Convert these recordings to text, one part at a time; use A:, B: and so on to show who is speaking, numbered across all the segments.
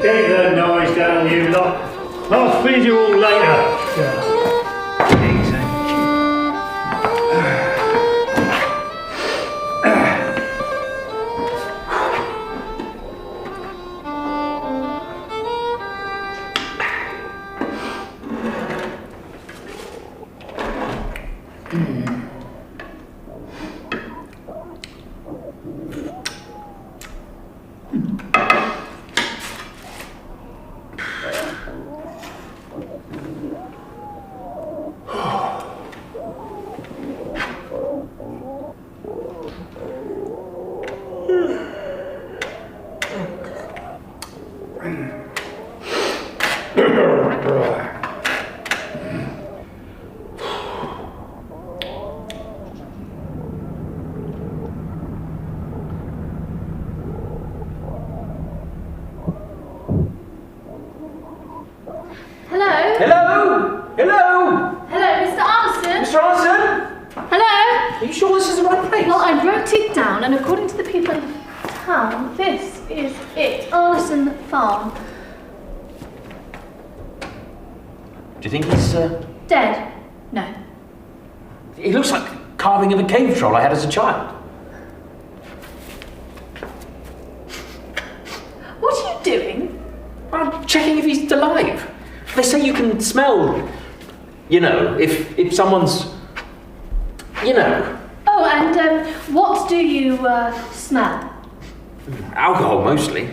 A: Keep the noise down, you lot. I'll feed you all later.
B: Do you think he's,
C: dead? No.
B: He looks like a carving of a cave troll I had as a child.
C: What are you doing?
B: I'm checking if he's alive. They say you can smell, you know, if someone's, you know.
C: Oh, and what do you, smell?
B: Alcohol, mostly.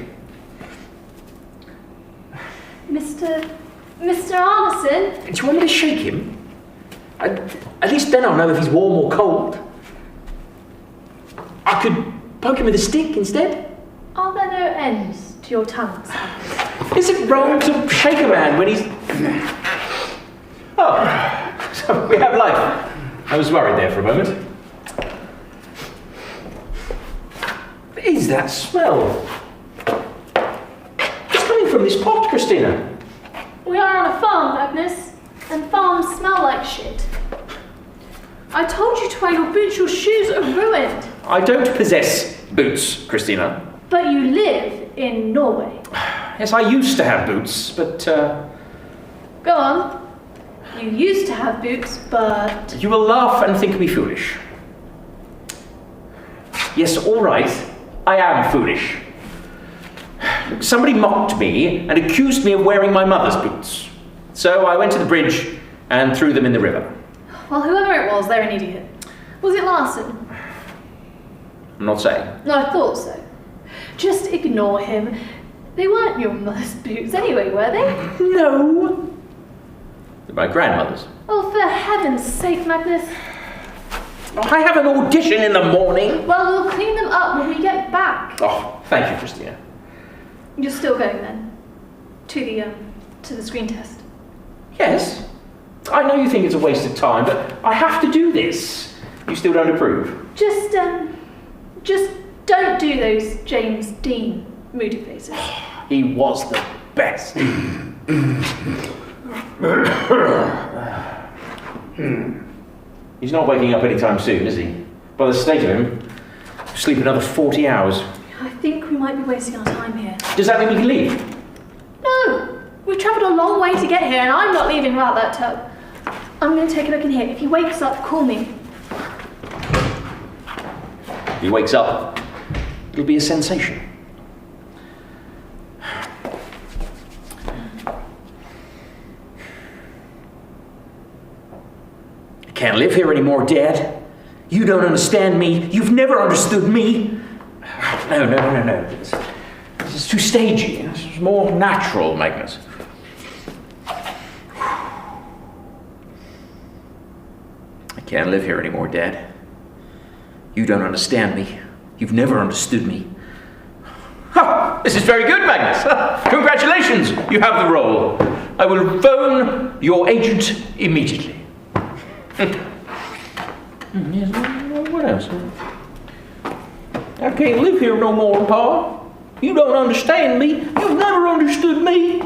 C: Mr. Arneson?
B: Do you want me to shake him? At least then I'll know if he's warm or cold. I could poke him with a stick instead.
C: Are there no ends to your tongue, Sam?
B: Is it wrong to shake a man when he's... Oh, so we have life. I was worried there for a moment. What is that smell? It's coming from this pot, Christina.
C: We are on a farm, Agnes, and farms smell like shit. I told you to wear your boots, your shoes are ruined.
B: I don't possess boots, Christina.
C: But you live in Norway.
B: Yes, I used to have boots, but...
C: Go on. You used to have boots, but...
B: You will laugh and think me foolish. Yes, all right, I am foolish. Somebody mocked me and accused me of wearing my mother's boots. So I went to the bridge and threw them in the river.
C: Well, whoever it was, they're an idiot. Was it Larson?
B: I'm not saying.
C: No, I thought so. Just ignore him. They weren't your mother's boots anyway, were they?
B: No. They're my grandmother's.
C: Oh, for heaven's sake, Magnus.
B: I have an audition in the morning.
C: Well, we'll clean them up when we get back.
B: Oh, thank you, Christina.
C: You're still going then? To the screen test?
B: Yes. I know you think it's a waste of time, but I have to do this. You still don't approve?
C: Just don't do those James Dean moody faces.
B: He was the best. He's not waking up anytime soon, is he? By the state of him, sleep another 40 hours.
C: I think we might be wasting our time here.
B: Does that mean we can leave?
C: No! We've travelled a long way to get here and I'm not leaving without that tub. I'm going to take a look in here. If he wakes up, call me.
B: If he wakes up, it'll be a sensation. I can't live here anymore, Dad. You don't understand me. You've never understood me. No. This is too stagey. This is more natural, Magnus. I can't live here anymore, Dad. You don't understand me. You've never understood me. Ha! This is very good, Magnus. Congratulations, you have the role. I will phone your agent immediately. Yes, what else? I can't live here no more, Pa. You don't understand me. You've never understood me.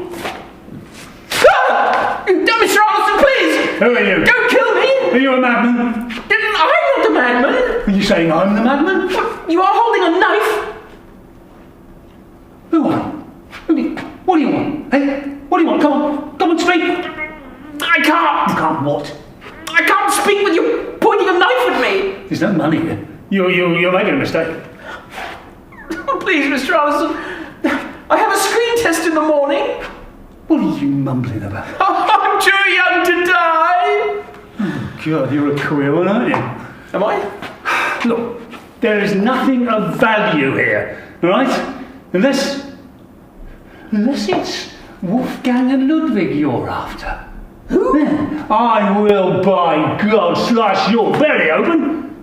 B: Ah! Mr. Arneson, please!
A: Who are you?
B: Don't kill me!
A: Are you a madman?
B: I'm not the madman.
A: Are you saying I'm the madman?
B: You are holding a knife.
A: Who are you? What are Hey, what do you want? Come on, speak.
B: I can't.
A: You can't what?
B: I can't speak with you pointing a knife at me.
A: There's no money here. You're making a mistake.
B: Oh, please, Mr. Allison. I have a screen test in the morning.
A: What are you mumbling about?
B: I'm too young to die.
A: Oh, God, you're a queer one, aren't you?
B: Am I?
A: Look, there is nothing of value here, all right? Unless it's Wolfgang and Ludwig you're after. Who? Yeah, I will, by God, slice your belly open.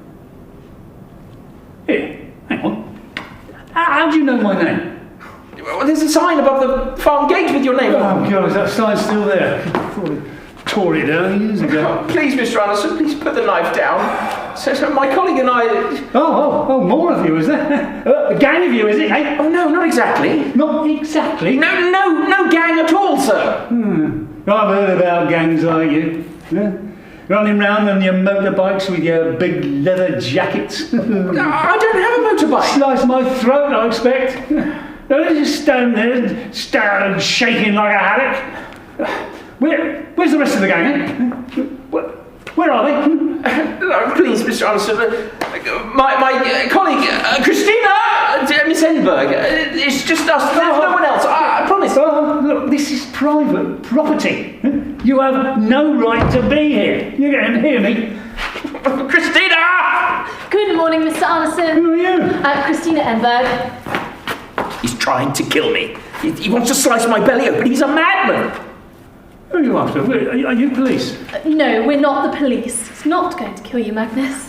A: Here, hang on. How do you know my name?
B: Well, there's a sign above the farm gate with your name on.
A: Oh, God, is that sign still there? I thought it tore it down years ago.
B: Oh, please, Mr. Allison, please put the knife down. So my colleague and I...
A: Oh, more of you, is there? A gang of you, is it, eh?
B: Oh, no, not exactly.
A: Not exactly?
B: No gang at all, sir.
A: I've heard about gangs like you. Yeah? Running round on your motorbikes with your big leather jackets.
B: I don't have a motorbike.
A: Slice my throat, I expect. Don't just stand there, shaking like a haddock. Where's the rest of the gang, eh? Where are they?
B: Please, Mr. Allison, my colleague, Christina, Miss Enberg, it's just us, there's no one else, I promise.
A: Look, this is private property. You have no right to be here. You can hear me.
B: Christina!
C: Good morning, Mr. Allison.
A: Who are you?
C: Christina Enberg.
B: He's trying to kill me. He wants to slice my belly open. He's a madman.
A: Who are you after? Are you police?
C: No, we're not the police. It's not going to kill you, Magnus.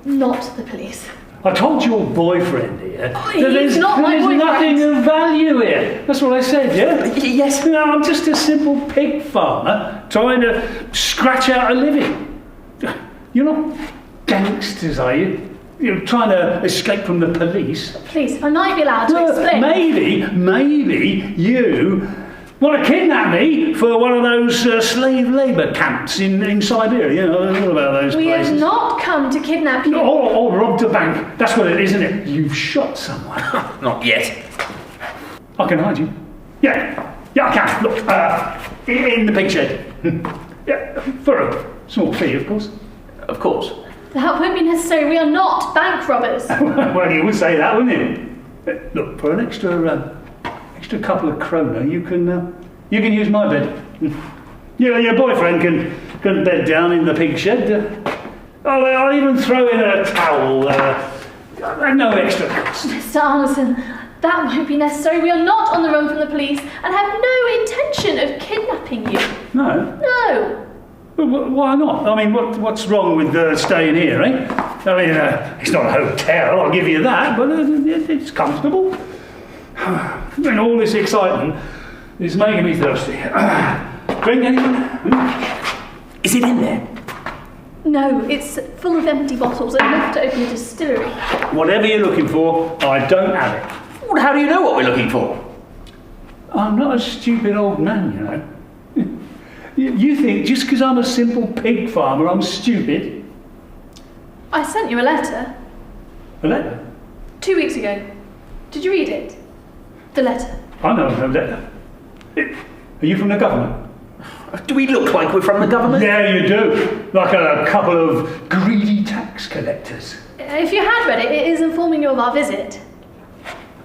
C: Not the police.
A: I told your boyfriend here that
C: He's not my boyfriend.
A: nothing of value here. That's what I said, yeah?
B: Yes.
A: No, I'm just a simple pig farmer trying to scratch out a living. You're not gangsters, are you? You're trying to escape from the police.
C: Please, if I might be allowed to explain.
A: Maybe you want to kidnap me for one of those slave labour camps in Siberia. You know, all about those
C: We
A: places.
C: have not come to kidnap you.
A: Or robbed a bank. That's what it is, isn't it? You've shot someone.
B: Not yet.
A: I can hide you. Yeah, I can. Look, in the pig shed. Yeah, for a small fee, of course.
B: Of course.
C: That won't be necessary. We are not bank robbers.
A: Well, you would say that, wouldn't you? Look, for an extra couple of kroner, you can use my bed. Your boyfriend can bed down in the pig shed. I'll even throw in a towel. No extra cost.
C: Mr. Allison, that won't be necessary. We are not on the run from the police and have no intention of kidnapping you.
A: No?
C: No.
A: Well, why not? I mean, what's wrong with staying here, eh? I mean, it's not a hotel, I'll give you that, but it's comfortable. And all this excitement is making me thirsty. Drink, anyone?
B: Is it in there?
C: No, it's full of empty bottles, enough to open a distillery.
A: Whatever you're looking for, I don't have it.
B: Well, how do you know what we're looking for?
A: I'm not a stupid old man, you know. You think just because I'm a simple pig farmer, I'm stupid?
C: I sent you a letter
A: A letter?
C: 2 weeks ago. Did you read it? The letter.
A: I know no letter. Are you from the government?
B: Do we look like we're from the government?
A: Yeah, you do. Like a couple of greedy tax collectors.
C: If you had read it, it is informing you of our visit.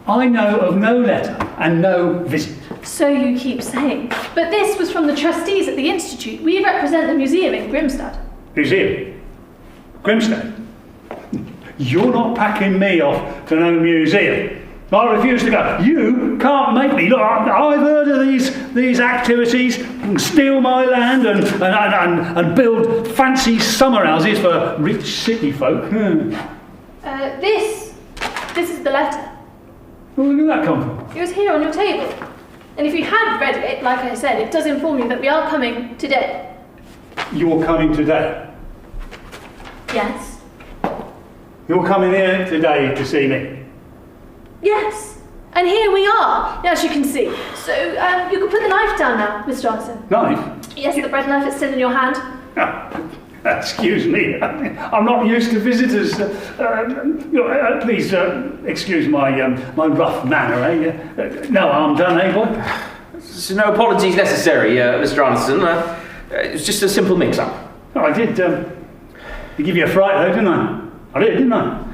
A: I know of no letter and no visit.
C: So you keep saying. But this was from the trustees at the Institute. We represent the museum in Grimstad.
A: Museum? Grimstad? You're not packing me off to no museum. I refuse to go. You can't make me. Look, I've heard of these activities, steal my land and build fancy summer houses for rich city folk.
C: This is the letter.
A: Where did that come from?
C: It was here on your table. And if you had read it, like I said, it does inform you that we are coming today.
A: You're coming today?
C: Yes.
A: You're coming here today to see me?
C: Yes. And here we are, as you can see. So you can put the knife down now, Mr. Johnson.
A: Knife?
C: Yes, the bread knife is still in your hand.
A: Excuse me, I'm not used to visitors. Please excuse my rough manner, eh? No harm done, eh, boy?
B: So no apologies necessary, Mr. Anderson. It was just a simple mix-up.
A: Oh, I did give you a fright though, didn't I? I did, didn't I?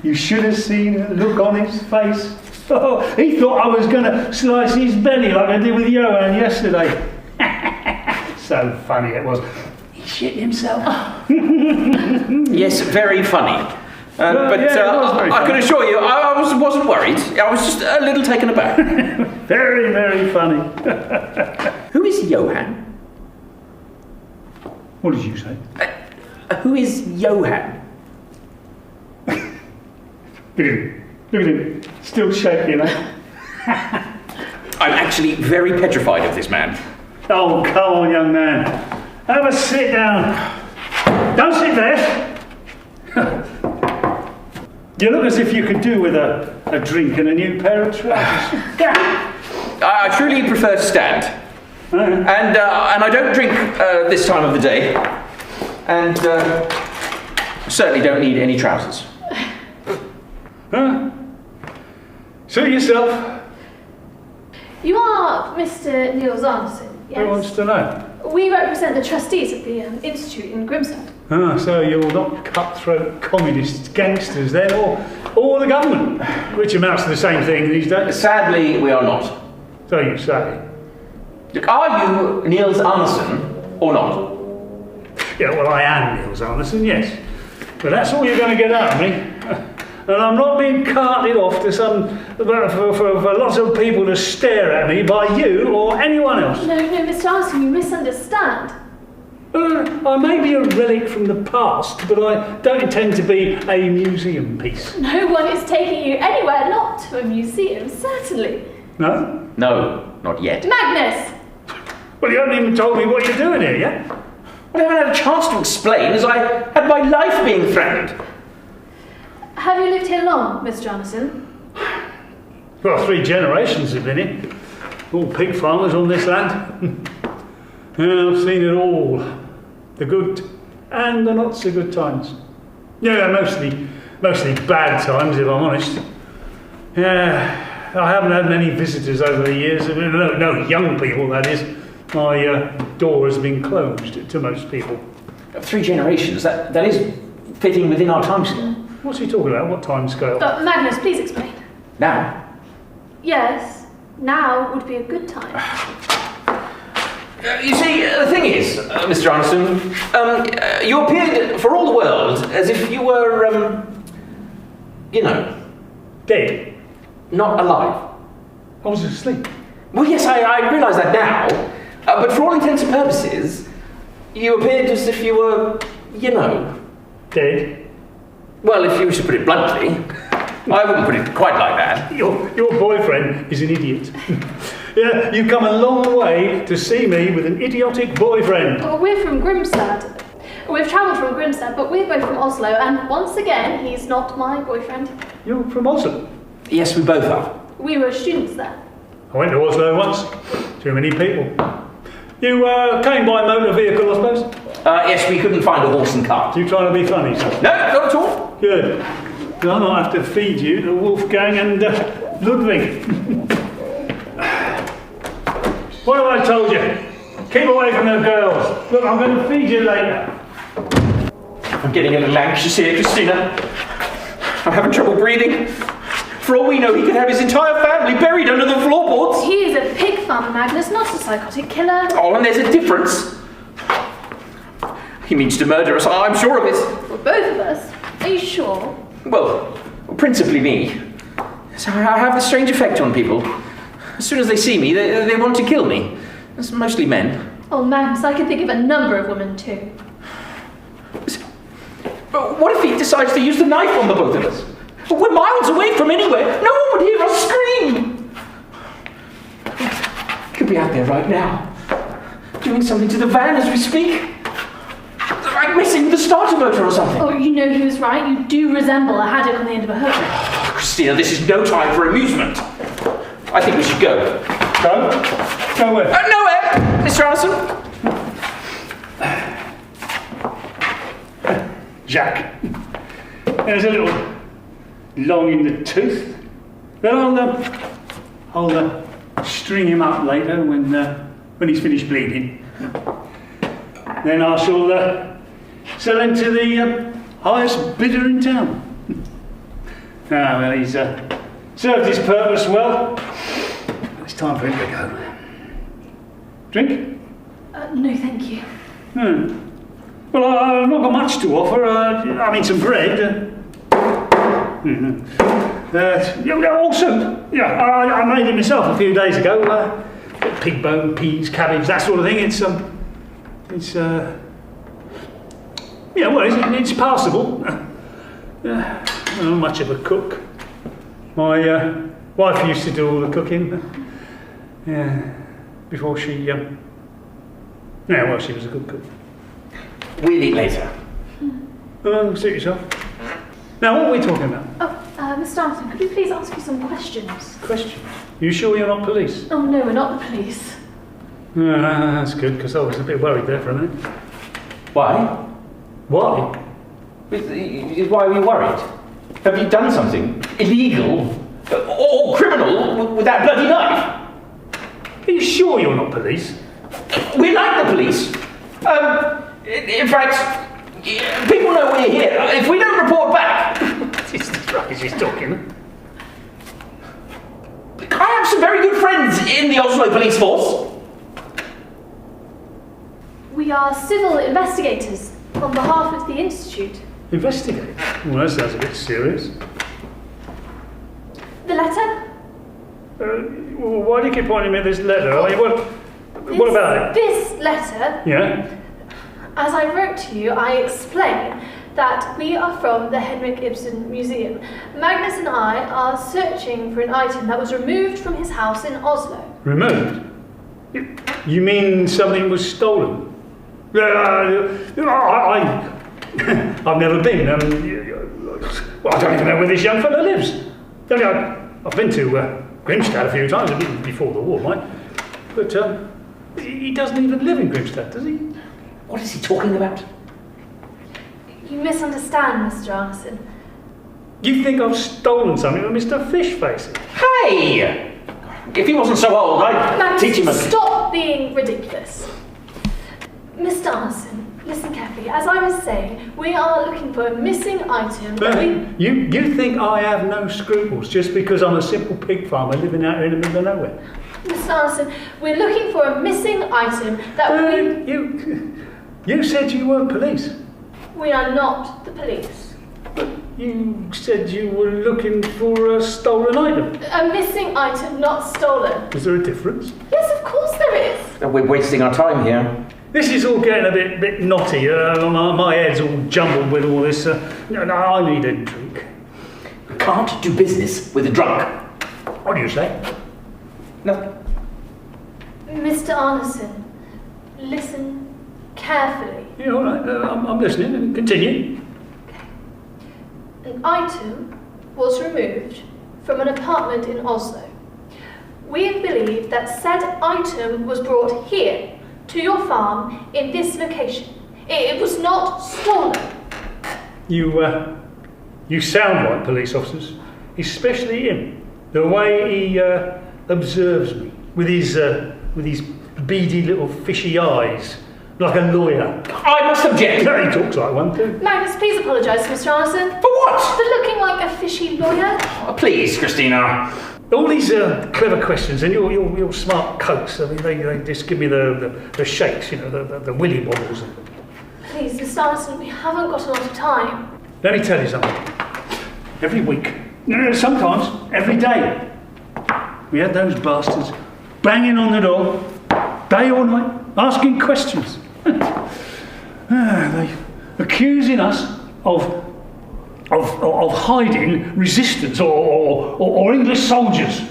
A: you should have seen the look on his face. Oh, he thought I was going to slice his belly like I did with Johan yesterday. So funny it was. He shit himself.
B: Yes, very funny.
A: Yeah, it was very
B: I can
A: funny.
B: assure you, I wasn't worried. I was just a little taken aback.
A: Very, very funny.
B: Who is Johan?
A: What did you say?
B: Who is Johan?
A: Look at him. Look at him. Still shaking, eh?
B: I'm actually very petrified of this man.
A: Oh, come on, young man. Have a sit down. Don't sit there. You look as if you could do with a drink and a new pair of trousers.
B: I truly prefer to stand. And I don't drink this time of the day. And certainly don't need any trousers.
A: Huh? Suit yourself.
C: You are Mr. Niels Anderson, yes?
A: Who wants to know?
C: We represent the trustees of the Institute in Grimstad.
A: Ah, so you're not cutthroat communist gangsters then, or the government, which amounts to the same thing these days.
B: Sadly, we are not.
A: So you say.
B: Look, are you Niels Anderson or not?
A: Yeah, well, I am Niels Anderson, yes. But that's all you're going to get out of me. And I'm not being carted off to for lots of people to stare at me by you or anyone else.
C: No, Mr. Anderson, you misunderstand.
A: I may be a relic from the past, but I don't intend to be a museum piece.
C: No one is taking you anywhere, not to a museum, certainly.
A: No?
B: No, not yet.
C: Magnus!
A: Well, you haven't even told me what you're doing here yet.
B: Well, I haven't had a chance to explain as I had my life being threatened.
C: Have you lived here long, Mr. Anderson?
A: Well, 3 generations have been here. All pig farmers on this land. Yeah, I've seen it all. The good and the not so good times. Yeah, mostly bad times, if I'm honest. Yeah, I haven't had many visitors over the years. No young people, that is. My door has been closed to most people.
B: 3 generations, that is fitting within our time scale.
A: What's he talking about? What time scale?
C: Magnus, please explain.
B: Now?
C: Yes, now would be a good time.
B: You see, the thing is, Mr. Anderson, you appeared for all the world as if you were,
A: Dead?
B: not alive.
A: I was asleep.
B: Well, yes, I realise that now, but for all intents and purposes, you appeared as if you were,
A: Dead?
B: Well, if you were to put it bluntly, I wouldn't put it quite like that.
A: Your boyfriend is an idiot. Yeah, you've come a long way to see me with an idiotic boyfriend.
C: Well, we're from Grimstad. We've travelled from Grimstad, but we're both from Oslo, and once again, he's not my boyfriend.
A: You're from Oslo?
B: Yes, we both are.
C: We were students there.
A: I went to Oslo once. Too many people. You came by motor vehicle, I suppose?
B: Yes, we couldn't find a horse and cart.
A: You trying to be funny, sir?
B: No, not at all.
A: Good. I might have to feed you to Wolfgang and Ludwig. What have I told you? Keep away from the girls. Look, I'm going to feed you later.
B: I'm getting a little anxious here, Christina. I'm having trouble breathing. For all we know, he could have his entire family buried under the floorboards.
C: He is a pig farmer, Magnus, not a psychotic killer.
B: Oh, and there's a difference. He means to murder us, I'm sure of it.
C: For both of us. Are you sure?
B: Well, principally me. So I have a strange effect on people. As soon as they see me, they want to kill me. It's mostly men.
C: Oh, Magnus, I can think of a number of women too.
B: But what if he decides to use the knife on the both of us? We're miles away from anywhere. No one would hear us scream. He could be out there right now, doing something to the van as we speak. Like messing with the starter motor or something.
C: Oh, you know he was right. You do resemble a haddock on the end of a hook.
B: Oh, Christina, this is no time for amusement. I think we should go.
A: Go? Go where?
B: Nowhere, Mr. Anderson.
A: Jack. There's a little long in the tooth. Then I'll string him up later when he's finished bleeding. Then I shall sell him to the highest bidder in town. Well, he's served his purpose well. It's time for him to go. Drink?
C: No, thank you.
A: Well, I've not got much to offer. I mean, some bread. Also, yeah, I made it myself a few days ago. Pig bone, peas, cabbage, that sort of thing. It's passable. I'm not much of a cook. My wife used to do all the cooking. Before she, she was a good cook.
D: We'll eat later.
A: Suit yourself. Now, what are we talking about?
C: Mr. Arthur, could we please ask you some questions?
A: Questions? You sure you're not police?
C: Oh, no, we're not the police.
A: That's good, because I was a bit worried there for a minute.
D: Why?
A: Why?
D: Why are you worried? Have you done something illegal or criminal with that bloody knife?
A: Are you sure you're not police?
D: We're like the police. In fact, people know we're here. If we don't report back...
A: Jesus Christ, he's talking.
D: I have some very good friends in the Oslo police force.
C: We are civil investigators on behalf of the Institute.
A: Investigate? Well, that sounds a bit serious.
C: The letter?
A: Why do you keep pointing me at this letter? I mean, what about it?
C: This letter,
A: Yeah?
C: as I wrote to you, I explain that we are from the Henrik Ibsen Museum. Magnus and I are searching for an item that was removed from his house in Oslo.
A: Removed? You mean something was stolen? I've never been. Well, I don't even know where this young fellow lives. I've been to Grimstad a few times, before the war, right? But he doesn't even live in Grimstad, does he?
D: What is he talking about?
C: You misunderstand, Mr. Arneson.
A: You think I've stolen something from Mr. Fishface?
D: Hey! If he wasn't so old, I'd
C: Magnus,
D: teach him a...
C: stop being ridiculous. Mr. Arneson, listen carefully. As I was saying, we are looking for a missing item that
A: You think I have no scruples just because I'm a simple pig farmer living out here in the middle of nowhere?
C: Mr. Arneson, we're looking for a missing item that
A: You said you weren't police.
C: We are not the police.
A: But you said you were looking for a stolen item.
C: A missing item, not stolen.
A: Is there a difference?
C: Yes, of course there is.
D: We're wasting our time here.
A: This is all getting a bit knotty. My head's all jumbled with all this. I need a drink.
D: We can't do business with a drunk.
A: What do you say?
D: No.
C: Mr. Arneson, listen carefully.
A: Yeah, all right. I'm listening. Continue.
C: An item was removed from an apartment in Oslo. We believe that said item was brought here, to your farm, in this location. It was not stolen.
A: You sound like police officers, especially him. The way he observes me with his beady little fishy eyes, like a lawyer.
D: I must object.
A: Yeah, he talks like one too.
C: Magnus, please apologise, Mr. Arneson.
D: For what?
C: For looking like a fishy lawyer.
D: Oh, please, Christina.
A: All these clever questions, and your smart coats. I mean, they just give me the shakes, the willy wobbles.
C: Please, Mr. Arneson, we haven't got a lot of time.
A: Let me tell you something. Every week, sometimes every day, we had those bastards banging on the door, day or night, asking questions. They accusing us of hiding resistance or English soldiers.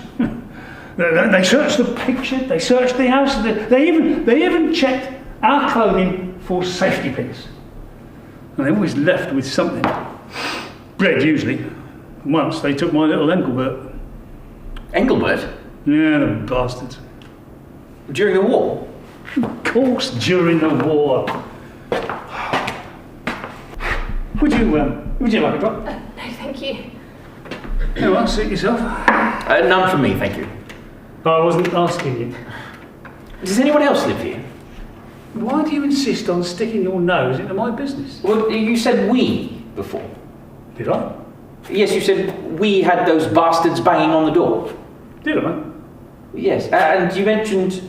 A: They searched the picture, they searched the house, they even checked our clothing for safety pins. And they always left with something. Bread, usually. Once they took my little Engelbert.
D: Engelbert?
A: Yeah, the bastards.
D: During the war?
A: Of course, during the war. Would you like a drop?
C: No, thank you.
A: No, suit yourself.
D: None for me, thank you.
A: I wasn't asking you.
D: Does anyone else live here?
A: Why do you insist on sticking your nose into my business?
D: Well, you said we before.
A: Did I?
D: Yes, you said we had those bastards banging on the door.
A: Did I?
D: Yes, and you mentioned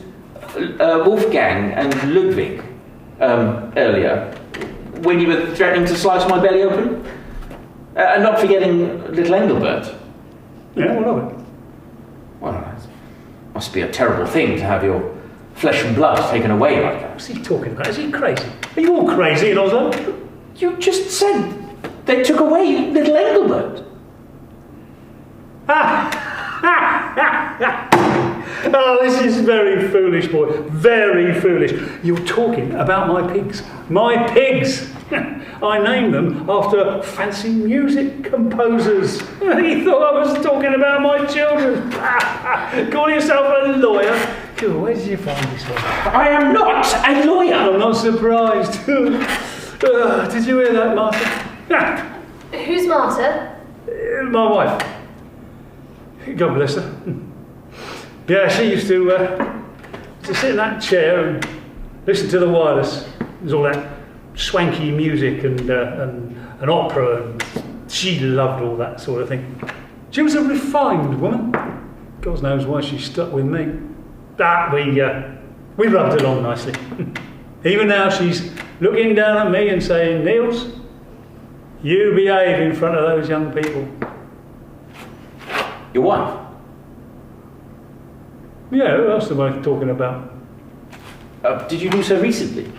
D: Wolfgang and Ludwig earlier, when you were threatening to slice my belly open. And not forgetting little Engelbert.
A: Yeah, what of it?
D: Well, it must be a terrible thing to have your flesh and blood taken away like that.
A: What's he talking about? Is he crazy? Are you all crazy in Oslo?
D: You just said they took away little Engelbert.
A: Oh, this is very foolish, boy. Very foolish. You're talking about my pigs. My pigs! I named them after fancy music composers. He thought I was talking about my children. Call yourself a lawyer? Cool, where did you find this one?
D: I am not a lawyer.
A: I'm not surprised. Did you hear that, Martha?
C: Who's Marta?
A: My wife. God bless her. Yeah, she used to sit in that chair and listen to the wireless. There's all that swanky music and opera, and she loved all that sort of thing. She was a refined woman. God knows why she stuck with me. We rubbed along nicely. Even now she's looking down at me and saying, Niels, you behave in front of those young people.
D: Your wife?
A: Yeah, who else am I talking about?
D: Did you do so recently?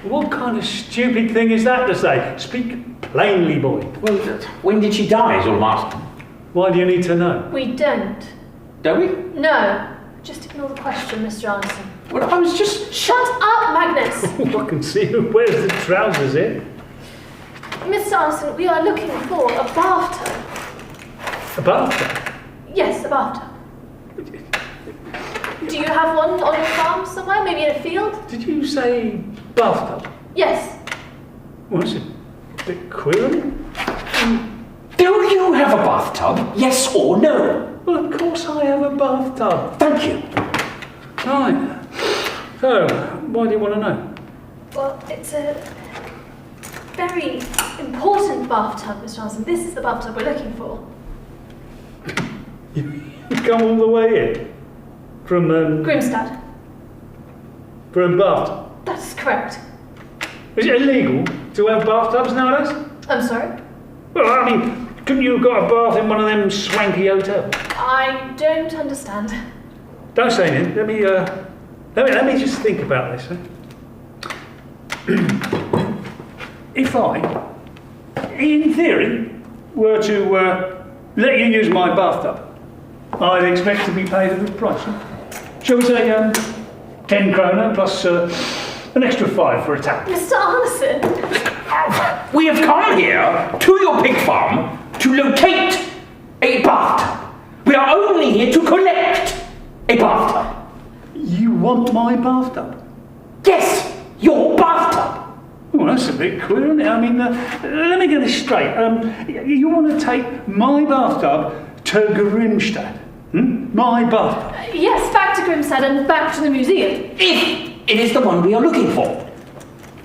A: What kind of stupid thing is that to say? Speak plainly, boy.
D: Well, when did she die, is all I'm asking.
A: Why do you need to know?
C: We don't.
D: Don't we?
C: No. Just ignore the question, Mr. Anderson.
D: Well, I was just...
C: Shut up, Magnus!
A: I can see who wears the trousers here.
C: Mr. Anderson, we are looking for a bathtub.
A: A bathtub?
C: Yes, a bathtub. Do you have one on your farm somewhere? Maybe in a field?
A: Did you say bathtub?
C: Yes.
A: Well, that's a bit queer, isn't it?
D: Do you have a bathtub? Yes or no?
A: Well, of course I have a bathtub.
D: Thank you.
A: Right. So, why do you want to know?
C: Well, it's a very important bathtub, Mr. Anderson. This is the bathtub we're looking for.
A: You come all the way here? From,
C: Grimstad.
A: For a bathtub?
C: That's correct.
A: Is it illegal to have bathtubs nowadays?
C: I'm sorry?
A: Well, I mean, couldn't you have got a bath in one of them swanky hotels?
C: I don't understand.
A: Don't say anything. Let me just think about this. If I, in theory, were to let you use my bathtub, I'd expect to be paid a good price. Shall we say 10 kroner plus an extra 5 for a tap?
C: Mr. Anderson!
D: We have come here to your pig farm to locate a bathtub. We are only here to collect a bathtub.
A: You want my bathtub?
D: Yes, your bathtub.
A: Well, that's a bit queer, isn't it? I mean, let me get this straight. You want to take my bathtub to Grimstad? My bathtub?
C: Yes, back to Grimstad and back to the museum.
D: If it is the one we are looking for.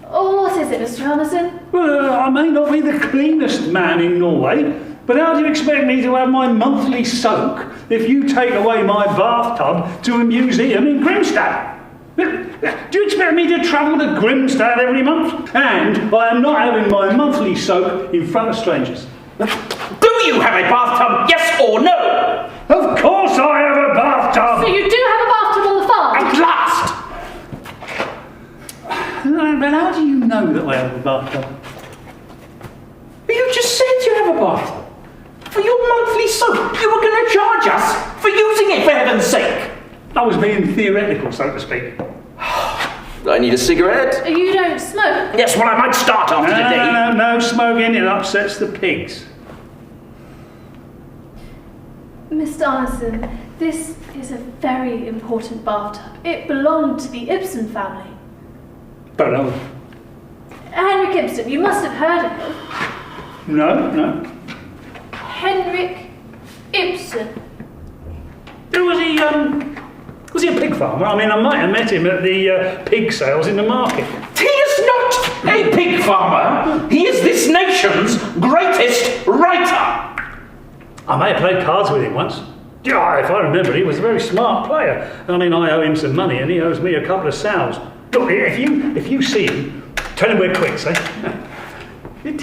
C: Oh, what is it, Mr. Anderson?
A: Well, I may not be the cleanest man in Norway, but how do you expect me to have my monthly soak if you take away my bathtub to a museum in Grimstad? Do you expect me to travel to Grimstad every month? And I am not having my monthly soak in front of strangers.
D: Do you have a bathtub, yes or no?
A: Of course I have a bathtub!
C: So you do have a bathtub on the farm?
D: At last!
A: But how do you know that I have a bathtub?
D: You just said you have a bathtub. For your monthly soak, you were going to charge us for using it, for heaven's sake.
A: I was being theoretical, so to speak.
D: I need a cigarette.
C: You don't smoke?
D: Yes, well, I might start after today.
A: No smoking, it upsets the pigs.
C: Mr. Anderson, this is a very important bathtub. It belonged to the Ibsen family.
A: Don't know.
C: Henrik Ibsen, you must have heard of him.
A: No.
C: Henrik Ibsen.
A: Who was he? Was he a pig farmer? I mean, I might have met him at the pig sales in the market.
D: He is not a pig farmer. He is this nation's greatest writer.
A: I may have played cards with him once. Yeah, if I remember, he was a very smart player. I mean, I owe him some money, and he owes me a couple of sows. Look, if you see him, tell him we're quits, eh? Did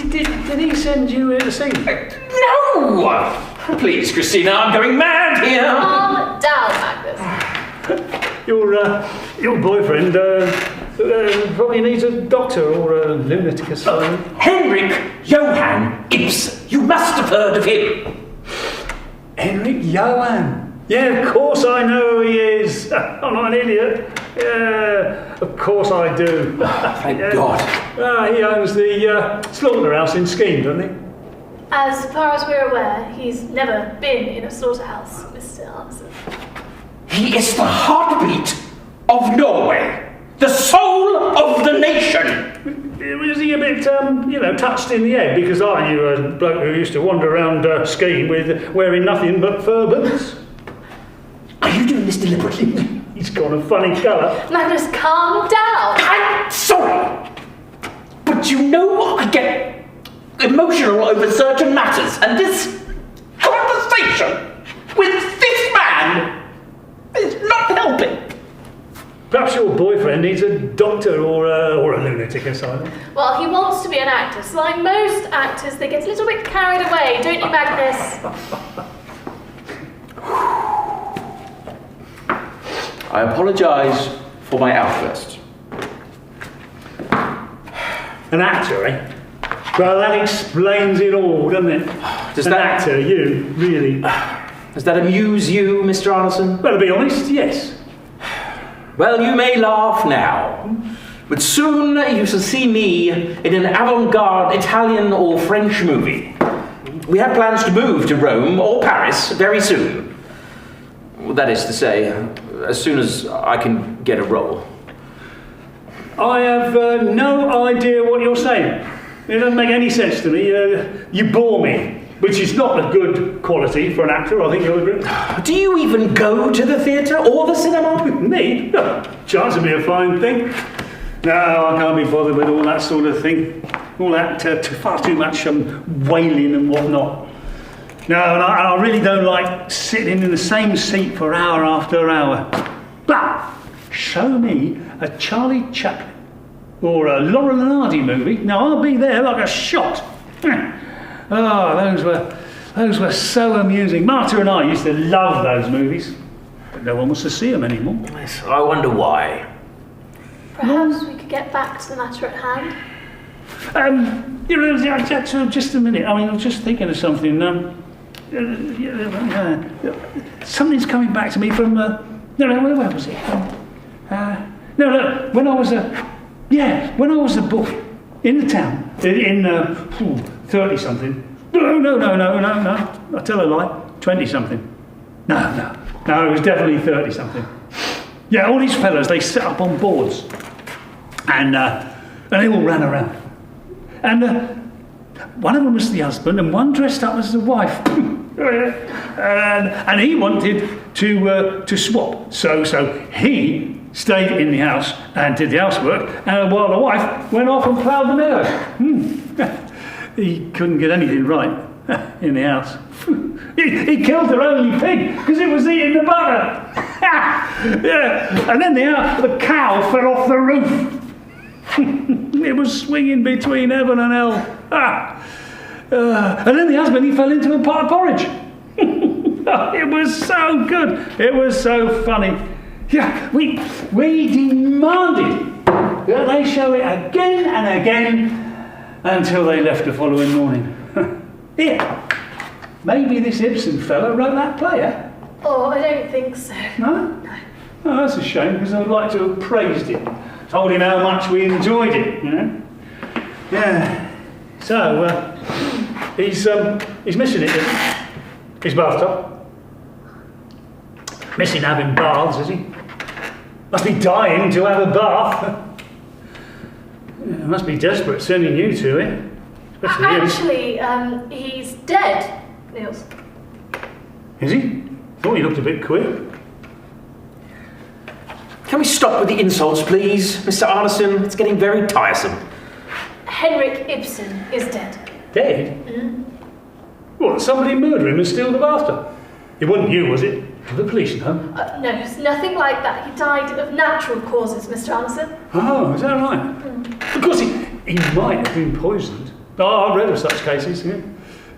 A: he send you here to see me?
D: No! Please, Christina, I'm going mad here.
C: Calm down, Magnus.
A: Your boyfriend probably needs a doctor or a lunatic asylum.
D: Henrik Johann Ibsen. You must have heard of him.
A: Henrik Johann. Yeah, of course I know who he is. I'm not an idiot. Yeah, of course I do.
D: Thank God.
A: He owns the slaughterhouse in Skene, doesn't he?
C: As far as we're aware, he's never been in a slaughterhouse, Mr. Anderson.
D: He is the heartbeat of Norway, the soul of the nation.
A: Was he a bit, touched in the head? Because I knew a bloke who used to wander around Skene with wearing nothing but fur boots.
D: Are you doing this deliberately?
A: He's got a funny colour.
C: Magnus, calm down.
D: I'm sorry, but you know I get emotional over certain matters, and this conversation with this man is not helping.
A: Perhaps your boyfriend needs a doctor or a lunatic asylum.
C: Well, he wants to be an actor, so like most actors, they get a little bit carried away, don't you, Magnus?
D: I apologise for my outburst.
A: An actor, eh? Well, that explains it all, doesn't it? Actor, you, really.
D: Does that amuse you, Mr. Anderson?
A: Well, to be honest, yes.
D: Well, you may laugh now, but soon you shall see me in an avant-garde Italian or French movie. We have plans to move to Rome or Paris very soon. That is to say, as soon as I can get a role.
A: I have no idea what you're saying. It doesn't make any sense to me. You bore me, which is not a good quality for an actor, I think you'll agree.
D: Do you even go to the theatre or the cinema?
A: Me? No, chance would be a fine thing. No, I can't be bothered with all that sort of thing. All that far too much wailing and whatnot. No, and I really don't like sitting in the same seat for hour after hour. But show me a Charlie Chaplin or a Laurel and Hardy movie. Now I'll be there like a shot. Those were so amusing. Marta and I used to love those movies, but no one wants to see them anymore.
D: Yes, I wonder why.
C: Perhaps we could get back to the matter at hand.
A: Just a minute. I mean, I was just thinking of something. Something's coming back to me from. Where was it? When I was a boy in the town in 30-something. No. I tell a lie. 20-something. No. It was definitely 30-something. Yeah, all these fellas, they set up on boards, and they all ran around. And one of them was the husband, and one dressed up as the wife. and he wanted to swap. So he stayed in the house and did the housework, and while the wife went off and ploughed the meadows. He couldn't get anything right in the house. He killed their only pig because it was eating the butter. Yeah. And then the cow fell off the roof. It was swinging between heaven and hell. And then the husband, he fell into a pot of porridge. It was so good. It was so funny. Yeah, we demanded that they show it again and again until they left the following morning. Here, maybe this Ibsen fella wrote that play, eh?
C: Oh, I don't think so.
A: No? Oh, that's a shame, because I'd like to have praised him. Told him how much we enjoyed it, you know? Yeah. So, he's missing it, isn't he? His bathtub. Missing having baths, is he? Must be dying to have a bath. Must be desperate sending you to it.
C: Actually, he's dead, Niels.
A: Is he? Thought you looked a bit queer.
D: Can we stop with the insults, please, Mr. Arneson? It's getting very tiresome.
C: Henrik Ibsen is dead.
A: Dead? What, somebody murder him and steal the bathtub? It wasn't you, was it? The police know.
C: No, it's nothing like that. He died of natural causes, Mr. Arneson.
A: Oh, is that right? Of course, he might have been poisoned. Oh, I've read of such cases. Yeah.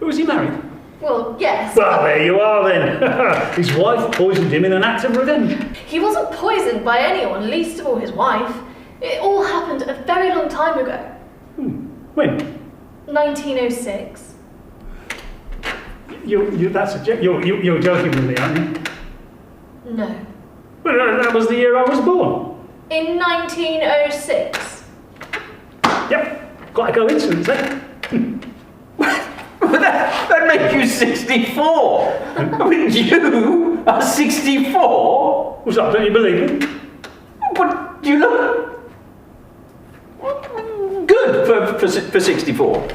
A: Was he married?
C: Well, yes.
A: Well, there you are then. His wife poisoned him in an act of revenge.
C: He wasn't poisoned by anyone, least of all his wife. It all happened a very long time ago.
A: When?
C: 1906.
A: You're joking with me, aren't you?
C: No.
A: Well, that was the year I was born.
C: In 1906.
A: Yep. Quite a coincidence, eh?
D: That makes you 64. I mean, you are 64.
A: What's up? Don't you believe me?
D: But you look good for 64.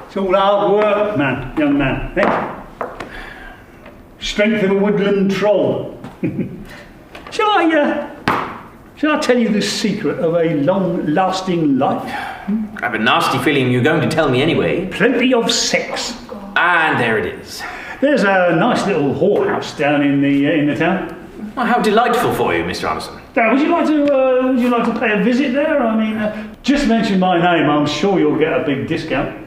A: It's all hard work, man, young man. Eh? Strength of a woodland troll. Shall I tell you the secret of a long-lasting life?
D: I have a nasty feeling you're going to tell me anyway.
A: Plenty of sex.
D: And there it is.
A: There's a nice little whorehouse down in the town.
D: Well, how delightful for you, Mr. Anderson.
A: Would you like to pay a visit there? I mean, just mention my name. I'm sure you'll get a big discount.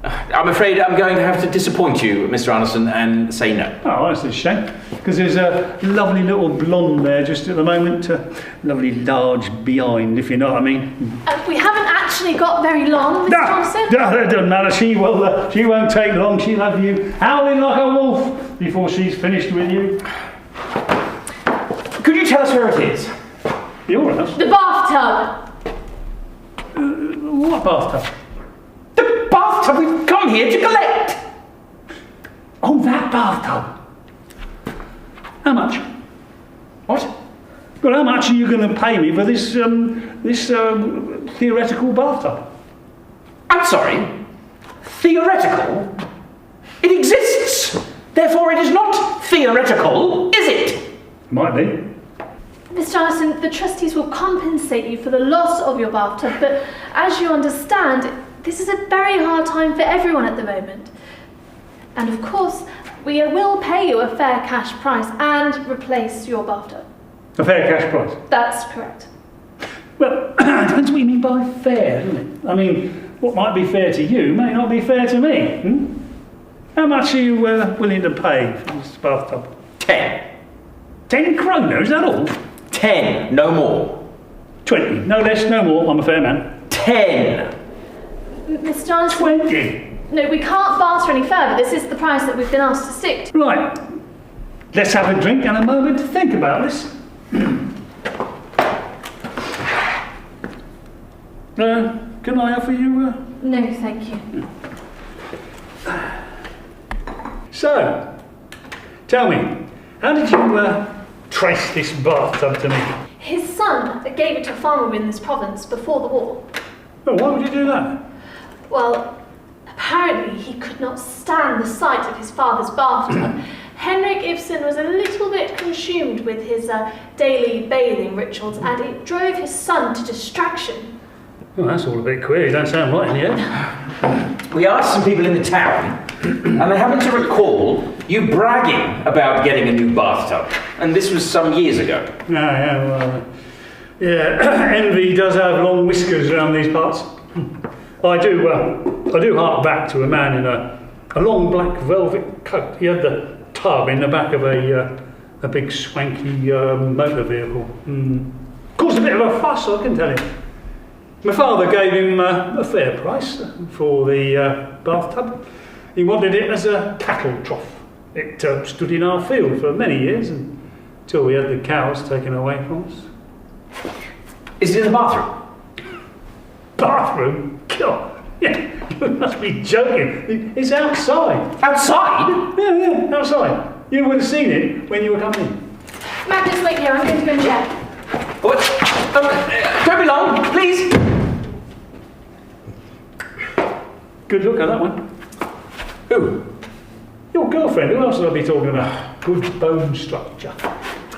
D: I'm afraid I'm going to have to disappoint you, Mr. Anderson, and say no.
A: Oh, that's a shame. Because there's a lovely little blonde there just at the moment. Lovely large behind, if you know what I mean.
C: We haven't actually got very long, Mr. Thompson.
A: No, that doesn't matter. She won't take long. She'll have you howling like a wolf before she's finished with you.
D: Could you tell us where it is?
A: Your house?
C: The bathtub.
A: What bathtub?
D: The bathtub we've come here to collect!
A: Oh, that bathtub. How much?
D: What?
A: Well, how much are you going to pay me for this theoretical bathtub?
D: I'm sorry? Theoretical? It exists! Therefore it is not theoretical, is it?
A: Might be.
C: Mr. Anderson, the trustees will compensate you for the loss of your bathtub, but as you understand, this is a very hard time for everyone at the moment. And of course, we will pay you a fair cash price and replace your bathtub.
A: A fair cash price?
C: That's correct.
A: Well, it depends what you mean by fair, doesn't it? I mean, what might be fair to you may not be fair to me. How much are you willing to pay for this bathtub?
D: 10.
A: 10 kroner, is that all?
D: 10, no more.
A: 20, no less, no more, I'm a fair man.
D: 10.
C: Mr. Anderson...
A: 20.
C: No, we can't barter any further. This is the price that we've been asked to stick to.
A: Right. Let's have a drink and a moment to think about this. Can I offer you...
C: No, thank you.
A: So, tell me, how did you trace this bathtub to me?
C: His son gave it to a farmer in this province before the war.
A: Well, why would you do that?
C: Well, apparently he could not stand the sight of his father's bathtub. Henrik Ibsen was a little bit consumed with his daily bathing rituals, and it drove his son to distraction.
A: Well, that's all a bit queer. You don't sound right in the end.
D: We asked some people in the town, and they happened to recall you bragging about getting a new bathtub. And this was some years ago.
A: Envy does have long whiskers around these parts. I do hark back to a man in a long black velvet coat. He had the tub in the back of a big swanky motor vehicle. Caused a bit of a fuss, I can tell you. My father gave him a fair price for the bathtub. He wanted it as a cattle trough. It stood in our field for many years until we had the cows taken away from us.
D: Is it in the bathroom?
A: Bathroom? God, yeah, you must be joking. It's outside.
D: Outside?
A: Yeah, outside. You would have seen it when you were coming in.
C: Magnus, wait here. I'm going to go and check.
D: What? Don't be long, please.
A: Good look at that one.
D: Who?
A: Your girlfriend, who else will I be talking about? Good bone structure.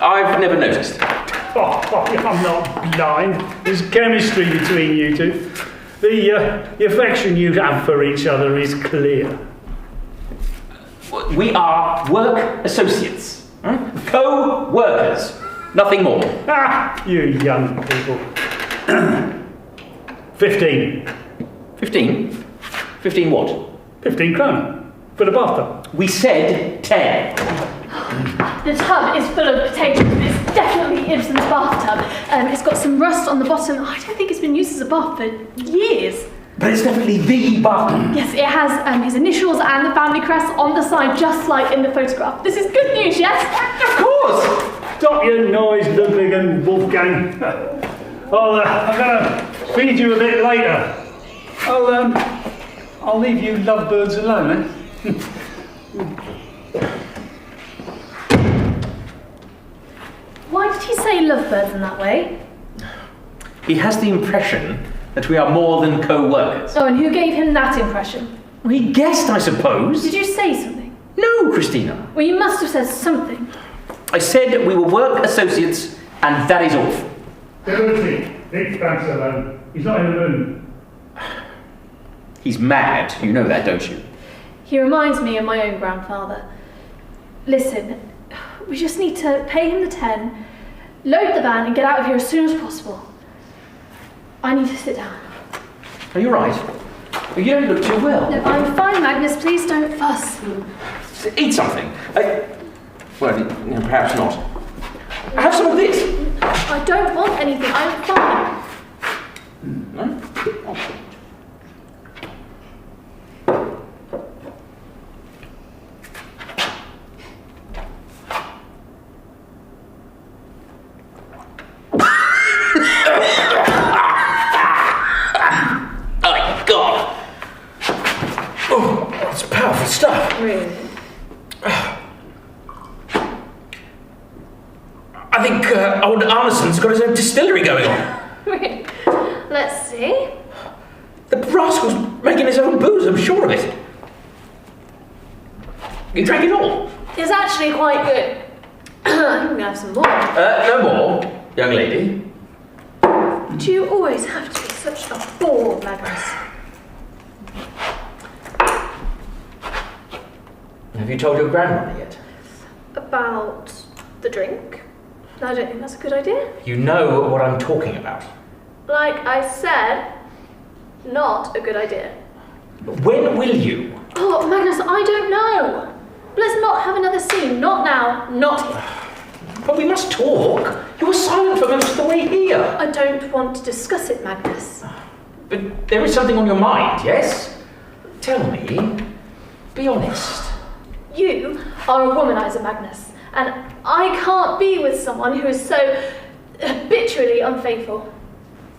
D: I've never noticed.
A: Oh, I'm not blind. There's chemistry between you two. The affection you have for each other is clear.
D: We are work associates. Co-workers. Nothing more.
A: Ah, you young people. 15.
D: 15? 15 what?
A: 15 kroner for the bathtub.
D: We said 10.
C: The tub is full of potatoes. It's definitely Ibsen's bathtub. It's got some rust on the bottom. I don't think it's been used as a bath for years.
D: But it's definitely the bath.
C: Yes, it has his initials and the family crest on the side, just like in the photograph. This is good news, yes?
D: Of course!
A: Stop your noise, Ludwig and Wolfgang. I'm gonna feed you a bit later. I'll leave you lovebirds alone, eh?
C: Why did he say lovebirds in that way?
D: He has the impression that we are more than co-workers.
C: Oh, and who gave him that impression?
D: He guessed, I suppose.
C: Did you say something?
D: No, Christina.
C: Well, you must have said something.
D: I said we were work associates, and that is all.
A: Timothy, Nick Banks alone. He's not in the mood.
D: He's mad. You know that, don't you?
C: He reminds me of my own grandfather. Listen, we just need to pay him the 10, load the van and get out of here as soon as possible. I need to sit down.
D: Are you right? You don't look too well.
C: No, I'm fine, Magnus. Please don't fuss.
D: Eat something. Well, perhaps not. Have some of this.
C: I don't want anything. I'm fine.
D: No? Oh, God. Oh, that's powerful stuff.
C: Really?
D: I think old Arneson's got his own distillery going on.
C: Really? Let's see.
D: The rascal's making his own booze, I'm sure of it. You drank it all?
C: It's actually quite good. I'm going to have some more.
D: No more, young lady.
C: Do you always have to be such a bore, Magnus?
D: Have you told your grandmother yet?
C: About the drink? I don't think that's a good idea.
D: You know what I'm talking about.
C: Like I said, not a good idea.
D: When will you?
C: Oh, Magnus, I don't know. Let's not have another scene. Not now, not here.
D: But we must talk. You were silent for most of the way here.
C: I don't want to discuss it, Magnus.
D: But there is something on your mind, yes? Tell me. Be honest.
C: You are a womanizer, Magnus. And I can't be with someone who is so habitually unfaithful.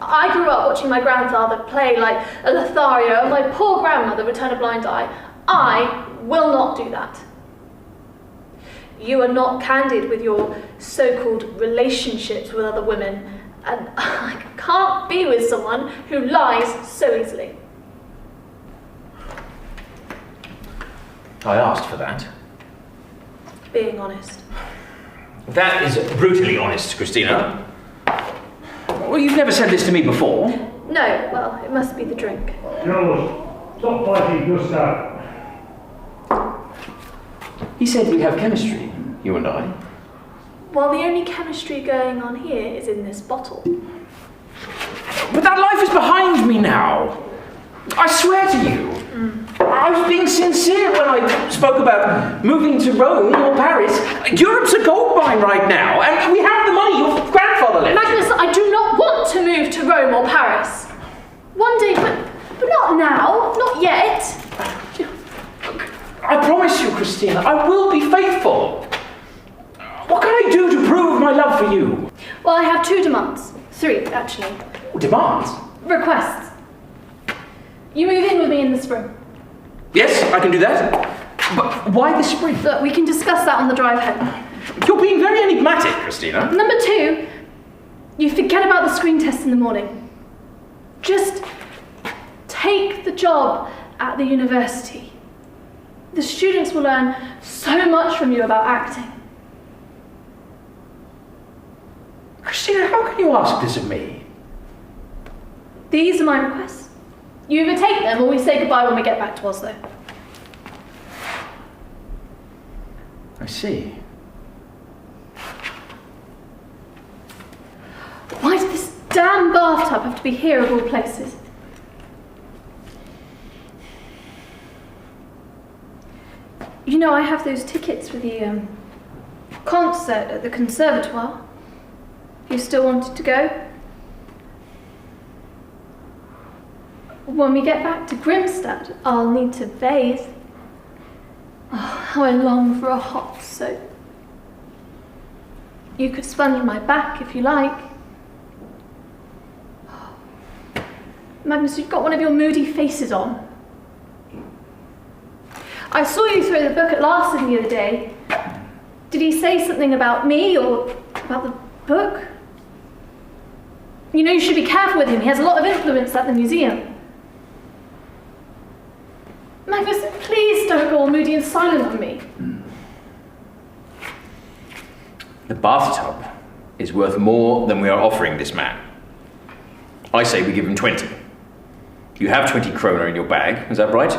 C: I grew up watching my grandfather play like a Lothario and my poor grandmother would turn a blind eye. I will not do that. You are not candid with your so-called relationships with other women, and I can't be with someone who lies so easily.
D: I asked for that.
C: Being honest.
D: That is brutally honest, Christina. Well, you've never said this to me before.
C: No, well, it must be the drink.
A: George, stop fighting Gustav.
D: He said we have chemistry, you and I.
C: Well, the only chemistry going on here is in this bottle.
D: But that life is behind me now. I swear to you. I was being sincere when I spoke about moving to Rome or Paris. Europe's a gold mine right now, and we have the money your grandfather left.
C: Magnus, I do not want to move to Rome or Paris. One day, but not now, not yet.
D: I promise you, Christina, I will be faithful. What can I do to prove my love for you?
C: Well, I have 2 demands. 3, actually.
D: Demands?
C: Requests. You move in with me in the spring.
D: Yes, I can do that. But why the spring?
C: Look, we can discuss that on the drive home.
D: You're being very enigmatic, Christina.
C: Number 2, you forget about the screen test in the morning. Just take the job at the university. The students will learn so much from you about acting.
B: Christina, how can you ask this of me?
C: These are my requests. You either take them or we say goodbye when we get back to Oslo.
B: I see.
C: Why did this damn bathtub have to be here of all places? You know, I have those tickets for the concert at the conservatoire. You still wanted to go? When we get back to Grimstad, I'll need to bathe. Oh, how I long for a hot soap. You could sponge my back if you like. Magnus, you've got one of your moody faces on. I saw you throw the book at Larson the other day. Did he say something about me or about the book? You know, you should be careful with him. He has a lot of influence at the museum. Magnus, please don't go all moody and silent on me.
B: The bathtub is worth more than we are offering this man. I say we give him 20. You have 20 kroner in your bag, is that right?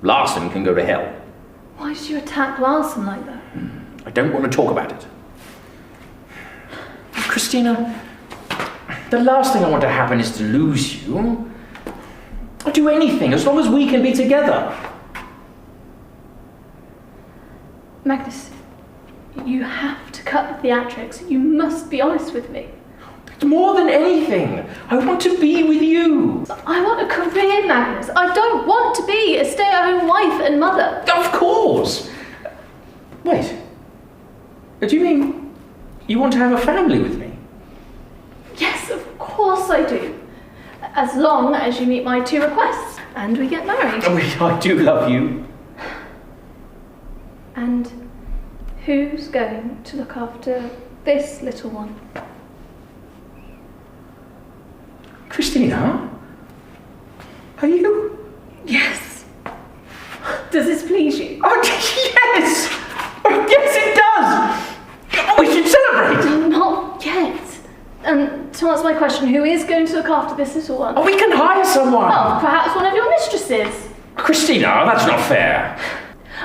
B: Larson can go to hell.
C: Why did you attack Larson like that?
B: I don't want to talk about it. Christina, the last thing I want to happen is to lose you. I'll do anything as long as we can be together.
C: Magnus, you have to cut the theatrics. You must be honest with me.
B: More than anything, I want to be with you.
C: I want a career, Magnus. I don't want to be a stay-at-home wife and mother.
B: Of course. Wait. Do you mean you want to have a family with me?
C: Yes, of course I do. As long as you meet my 2 requests and we get married.
B: Oh, I do love you.
C: And who's going to look after this little one?
B: Christina? Are you?
C: Yes. Does this please you?
B: Oh, yes! Yes, it does! We should celebrate!
C: Not yet. And to answer my question, who is going to look after this little one?
B: Oh, we can hire someone!
C: Oh, perhaps one of your mistresses.
B: Christina, that's not fair.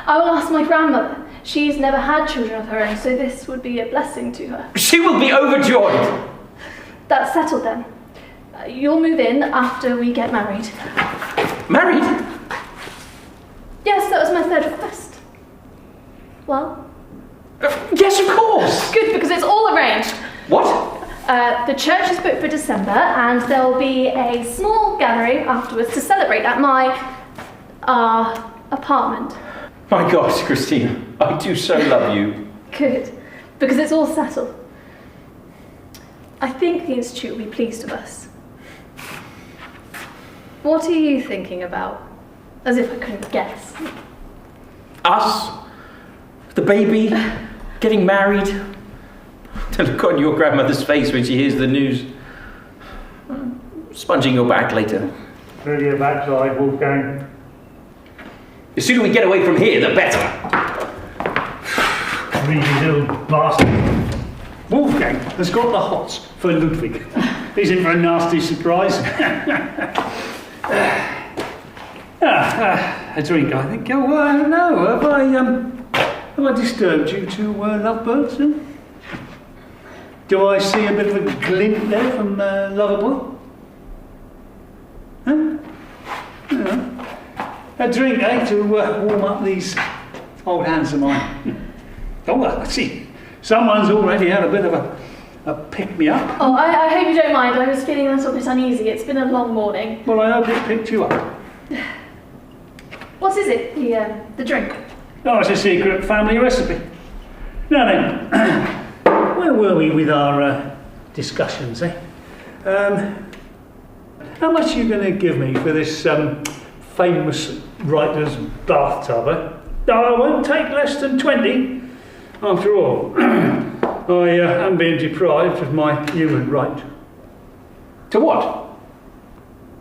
C: I will ask my grandmother. She's never had children of her own, so this would be a blessing to her.
B: She will be overjoyed.
C: That's settled then. You'll move in after we get married.
B: Married?
C: Yes, that was my 3rd request. Well?
B: Yes, of course.
C: Good, because it's all arranged.
B: What?
C: The church is booked for December, and there'll be a small gathering afterwards to celebrate at my apartment.
B: My God, Christina, I do so love you.
C: Good, because it's all settled. I think the Institute will be pleased with us. What are you thinking about? As if I couldn't guess.
B: Us? The baby? Getting married? The look on your grandmother's face when she hears the news. Sponging your back later.
A: Through your backside, Wolfgang.
B: The sooner we get away from here, the better.
A: Greedy little bastard. Wolfgang has got the hots for Ludwig. He's in for a nasty surprise. A drink, I think. Oh, no, have I disturbed you 2 lovebirds? Huh? Do I see a bit of a glint there from Loverboy? Huh? Yeah. A drink, eh, to warm up these old hands of mine. Oh, I see. Someone's already had a bit of a pick-me-up.
C: Oh, I hope you don't mind. I was feeling a little bit uneasy. It's been a long morning.
A: Well, I hope it picked you up.
C: What is it, the drink?
A: Oh, it's a secret family recipe. Now then, where were we with our discussions, eh? How much are you going to give me for this famous writer's bathtub, eh? I won't take less than 20. After all, I am being deprived of my human right.
B: To what?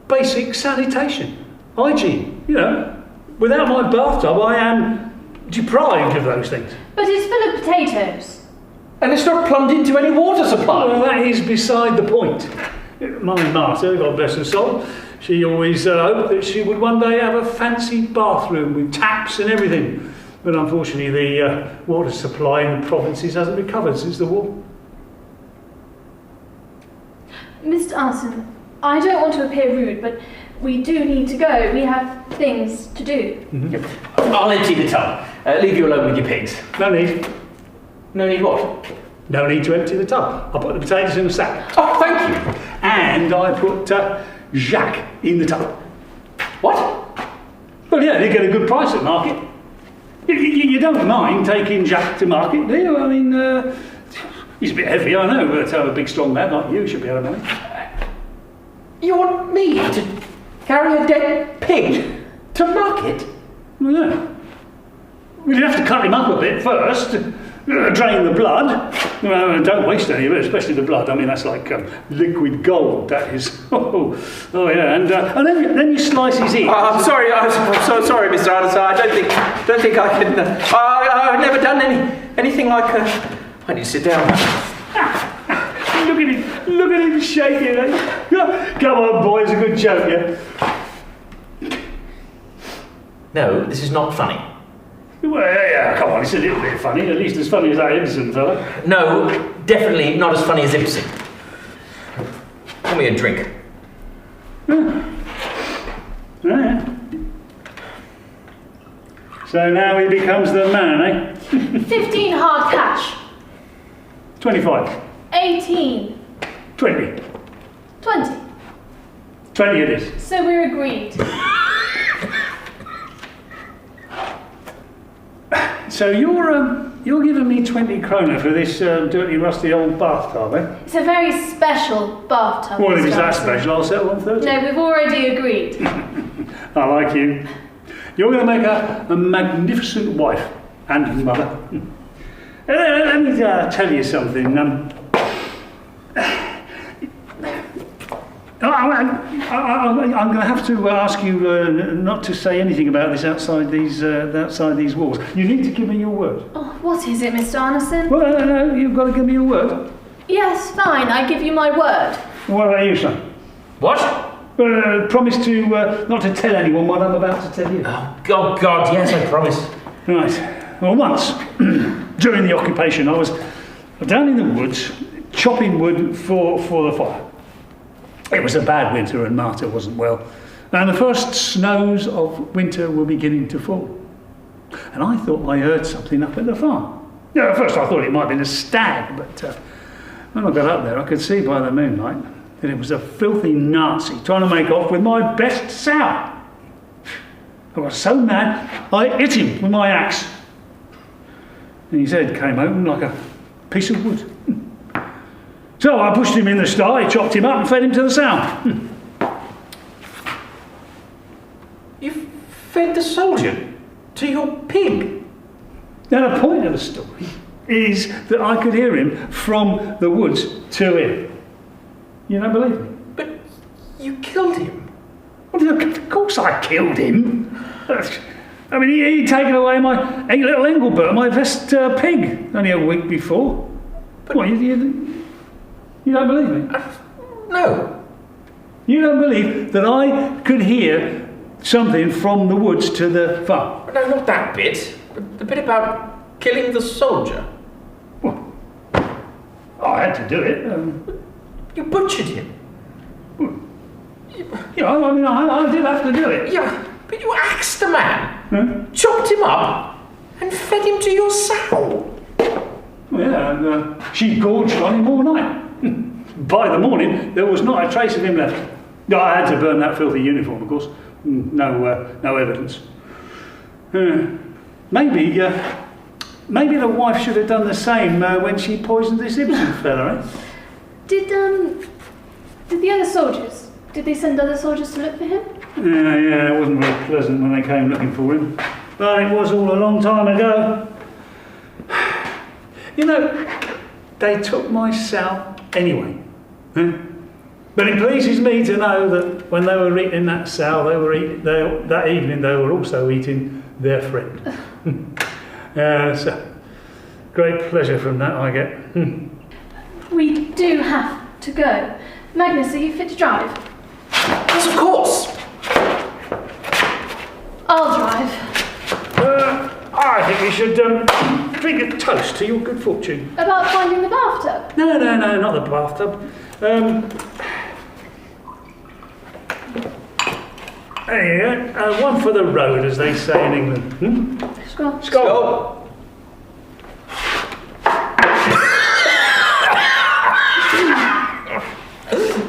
A: Basic sanitation, hygiene, you know, Without my bathtub, I am deprived of those things.
C: But it's full of potatoes.
D: And it's not plumbed into any water supply.
A: Well, that is beside the point. My Martha, God bless her soul, she always hoped that she would one day have a fancy bathroom with taps and everything. But unfortunately, the water supply in the provinces hasn't recovered since the war.
C: Mr. Arson, I don't want to appear rude, but we do need to go. We have things to do.
D: Yep. I'll empty the tub. Leave you alone with your pigs.
A: No need.
D: No need what?
A: No need to empty the tub. I put the potatoes in the sack.
D: Oh, thank you.
A: And I put Jacques in the tub.
D: What?
A: Well, yeah, they get a good price at market. You don't mind taking Jacques to market, do you? I mean, he's a bit heavy, I know, but a big strong lad like you should be able to manage.
D: You want me to carry a dead pig to market?
A: Well, yeah. We'd have to cut him up a bit first, drain the blood. Don't waste any of it, especially the blood. I mean, that's like liquid gold, that is. Oh yeah, and then you slice his ears.
D: I'm sorry, I'm so sorry, Mr. Anderson. I don't think I can. I've never done anything like. I need to sit down.
A: Look at him shaking. Eh? Come on, boy, it's a good joke, yeah?
B: No, this is not funny.
A: Well, yeah, come on, it's a little bit funny, at least as funny as that Ibsen fella.
B: No, definitely not as funny as Ibsen. Pour me a drink.
A: Yeah. So now he becomes the man, eh?
C: 15 hard cash.
A: 25.
C: 18.
A: 20.
C: 20.
A: 20 it is.
C: So we're agreed.
A: So you're giving me 20 kroner for this dirty, rusty old bathtub, eh?
C: It's a very special bathtub.
A: Well, if
C: Mr.
A: it's that
C: Anderson.
A: special, I'll settle on 30.
C: No, we've already agreed.
A: I like you. You're going to make a magnificent wife and mother. Let me tell you something. I'm going to have to ask you not to say anything about this outside these walls. You need to give me your word.
C: Oh, what is it, Mr. Anderson?
A: Well, no, you've got to give me your word.
C: Yes, fine, I give you my word.
A: What about you, son?
B: What?
A: Promise to not to tell anyone what I'm about to tell you.
B: Oh, God, yes, I promise.
A: Right. Well, once, during the occupation, I was down in the woods, chopping wood for the fire. It was a bad winter and Martha wasn't well. And the first snows of winter were beginning to fall. And I thought I heard something up at the farm. Yeah, at first I thought it might have been a stag, but when I got up there I could see by the moonlight that it was a filthy Nazi trying to make off with my best sow. I was so mad, I hit him with my axe. And his head came open like a piece of wood. So I pushed him in the sty, chopped him up and fed him to the sow.
B: You fed the soldier to your pig?
A: Now the point of the story is that I could hear him from the woods to him. You don't believe me?
B: But you killed him.
A: Well, of course I killed him. I mean, he'd taken away my little Engelbert, my best pig, only a week before. But what, you don't believe me?
B: No.
A: You don't believe that I could hear something from the woods to the farm?
B: No, not that bit. The bit about killing the soldier.
A: Well, I had to do it.
B: You butchered him.
A: I mean, I did have to do it.
B: Yeah, but you axed the man, chopped him up, and fed him to your sow.
A: Yeah, and she gorged on him all night. By the morning, there was not a trace of him left. I had to burn that filthy uniform, of course. No evidence. Maybe the wife should have done the same when she poisoned this Ibsen fella, eh?
C: Did the other soldiers, did they send other soldiers to look for him?
A: Yeah, it wasn't very pleasant when they came looking for him. But it was all a long time ago. You know, they took my sow anyway. But it pleases me to know that when they were eating that sow, that evening they were also eating their friend. So great pleasure from that I get.
C: We do have to go. Magnus, are you fit to drive?
B: Yes, of course.
C: I'll drive.
A: I think we should drink a toast to your good fortune.
C: About finding the bathtub?
A: No, not the bathtub. There you go. One for the road, as they say in England.
C: Skål.
A: Skål.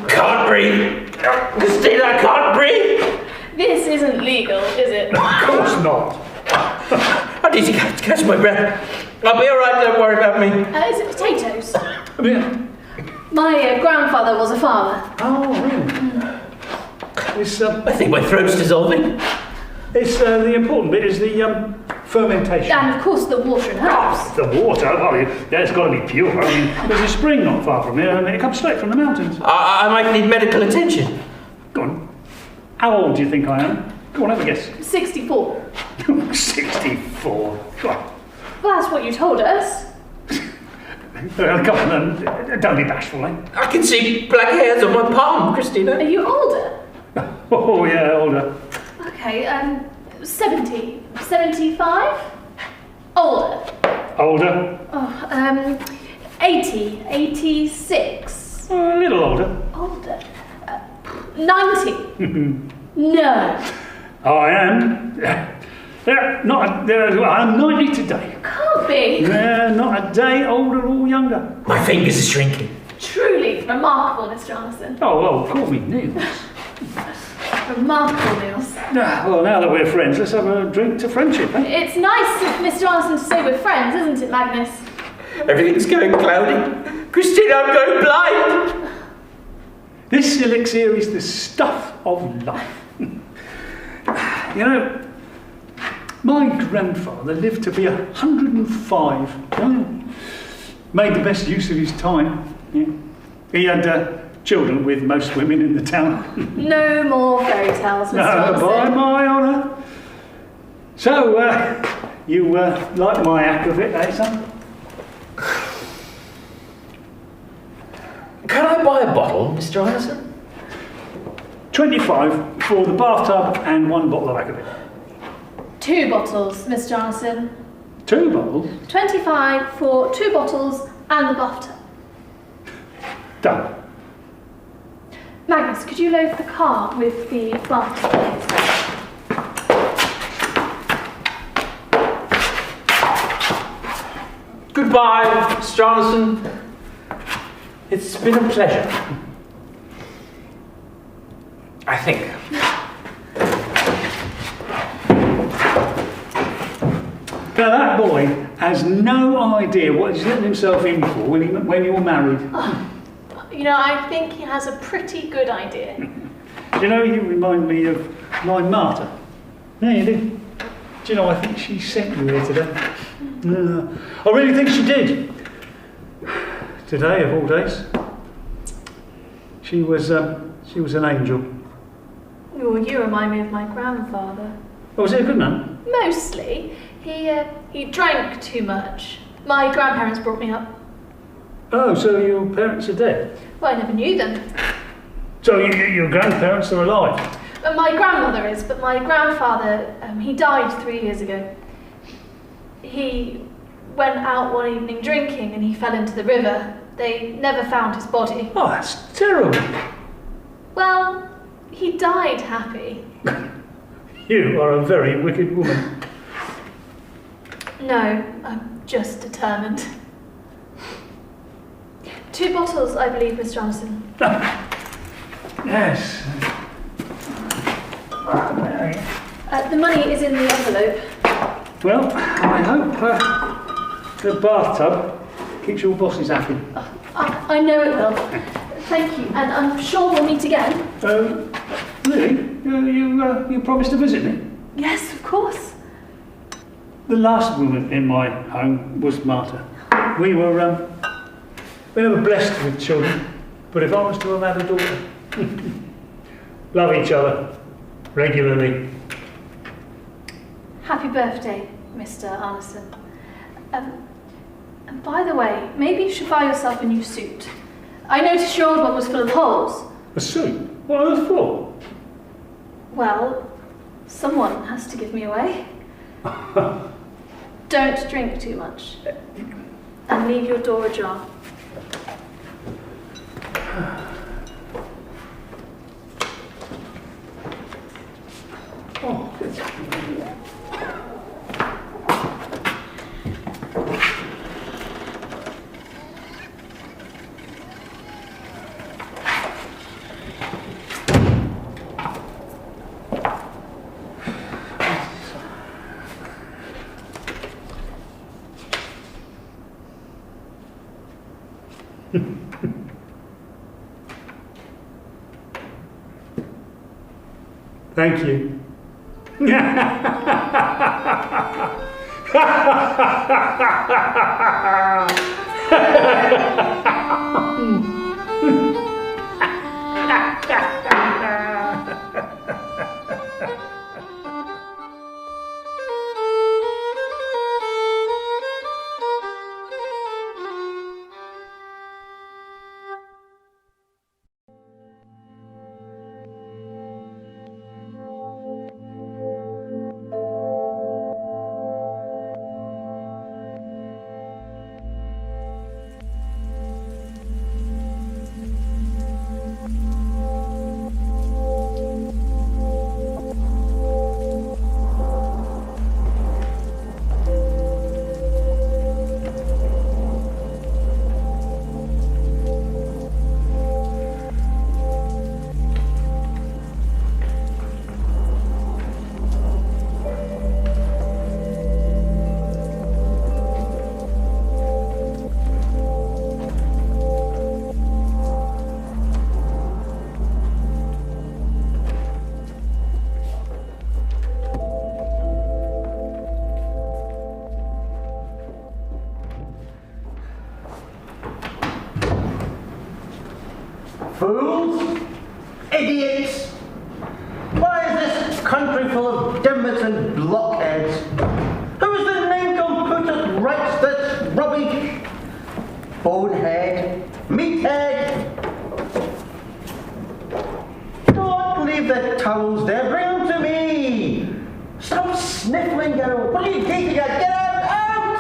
B: Can't breathe. Christina, I can't breathe.
C: This isn't legal, is it?
A: Of course not.
B: I need to catch my breath. I'll be all right. Don't worry about me.
C: Is it potatoes?
A: Yeah.
C: My grandfather was a farmer.
A: Oh, really? It's,
B: I think my throat's dissolving.
A: the important bit is the fermentation.
C: And of course the water and herbs.
A: The water, it's got to be pure. I mean, there's a spring not far from here, and it comes straight from the mountains.
B: I might need medical attention.
A: Go on. How old do you think I am? Go on, have a guess.
C: 64.
A: 64.
C: Well, that's what you told us.
A: Come on, don't be bashful, eh?
B: I can see black hairs on my palm, Christina.
C: Are you older?
A: Oh, yeah, older.
C: Okay, 70. 75? Older.
A: Older?
C: 80. 86.
A: A little older.
C: Older. 90. No.
A: I am. I'm 90 today.
C: Can't be.
A: Not a day older or younger.
B: My fingers are shrinking.
C: Truly remarkable, Mr. Anderson.
A: Oh, well, call me Niels.
C: Remarkable, Niels.
A: Well, now that we're friends, let's have a drink to friendship, eh?
C: It's nice of Mr. Anderson to say we're friends, isn't it, Magnus?
B: Everything's going cloudy. Christina, I'm going blind.
A: This elixir is the stuff of life. You know, my grandfather lived to be 105. Made the best use of his time. Yeah. He had children with most women in the town.
C: No more fairy tales, Mr. Anderson.
A: By my honour. So, you like my aquavit, eh, son?
B: Can I buy a bottle, Mr. Anderson?
A: 25 for the bathtub and 1 bottle of aquavit.
C: 2 bottles, Mr. Anderson.
A: 2 bottles?
C: 25 for 2 bottles and the bathtub.
A: Done.
C: Magnus, could you load the car with the bathtub, please?
D: Goodbye, Mr. Anderson. It's been a pleasure. I think.
A: Now that boy has no idea what he's letting himself in for when you're married.
C: You know, I think he has a pretty good idea.
A: You know, you remind me of my martyr. Yeah, you do. Do you know, I think she sent you here today. I really think she did. Today, of all days. She was an angel.
C: Well, you remind me of my grandfather.
A: Oh, was he a good man?
C: Mostly. He drank too much. My grandparents brought me up.
A: Oh, so your parents are dead?
C: Well, I never knew them.
A: So your grandparents are alive?
C: My grandmother is, but my grandfather, he died 3 years ago. He went out one evening drinking and he fell into the river. They never found his body.
A: Oh, that's terrible.
C: Well, he died happy.
A: You are a very wicked woman.
C: No, I'm just determined. 2 bottles, I believe, Mr. Johnson.
A: Yes.
C: The money is in the envelope.
A: Well, I hope the bathtub keeps your bosses happy.
C: I know it will. Thank you, and I'm sure we'll meet again.
A: Really? You promised to visit me?
C: Yes, of course.
A: The last woman in my home was Martha. We were blessed with children, but if I was to have had a daughter, Love each other regularly.
C: Happy birthday, Mr. Arneson. And by the way, maybe you should buy yourself a new suit. I noticed your old one was full of holes.
A: A suit? What are those for?
C: Well, someone has to give me away. Don't drink too much. And leave your door ajar.
A: Oh. Thank you.
E: Fools! Idiots! Why is this country full of dimwits and blockheads? Who is the nincompoop that writes this rubbish? Bonehead! Meathead! Don't leave the towels there, bring them to me! Stop sniffling, girl! What are you gaping at? Get out!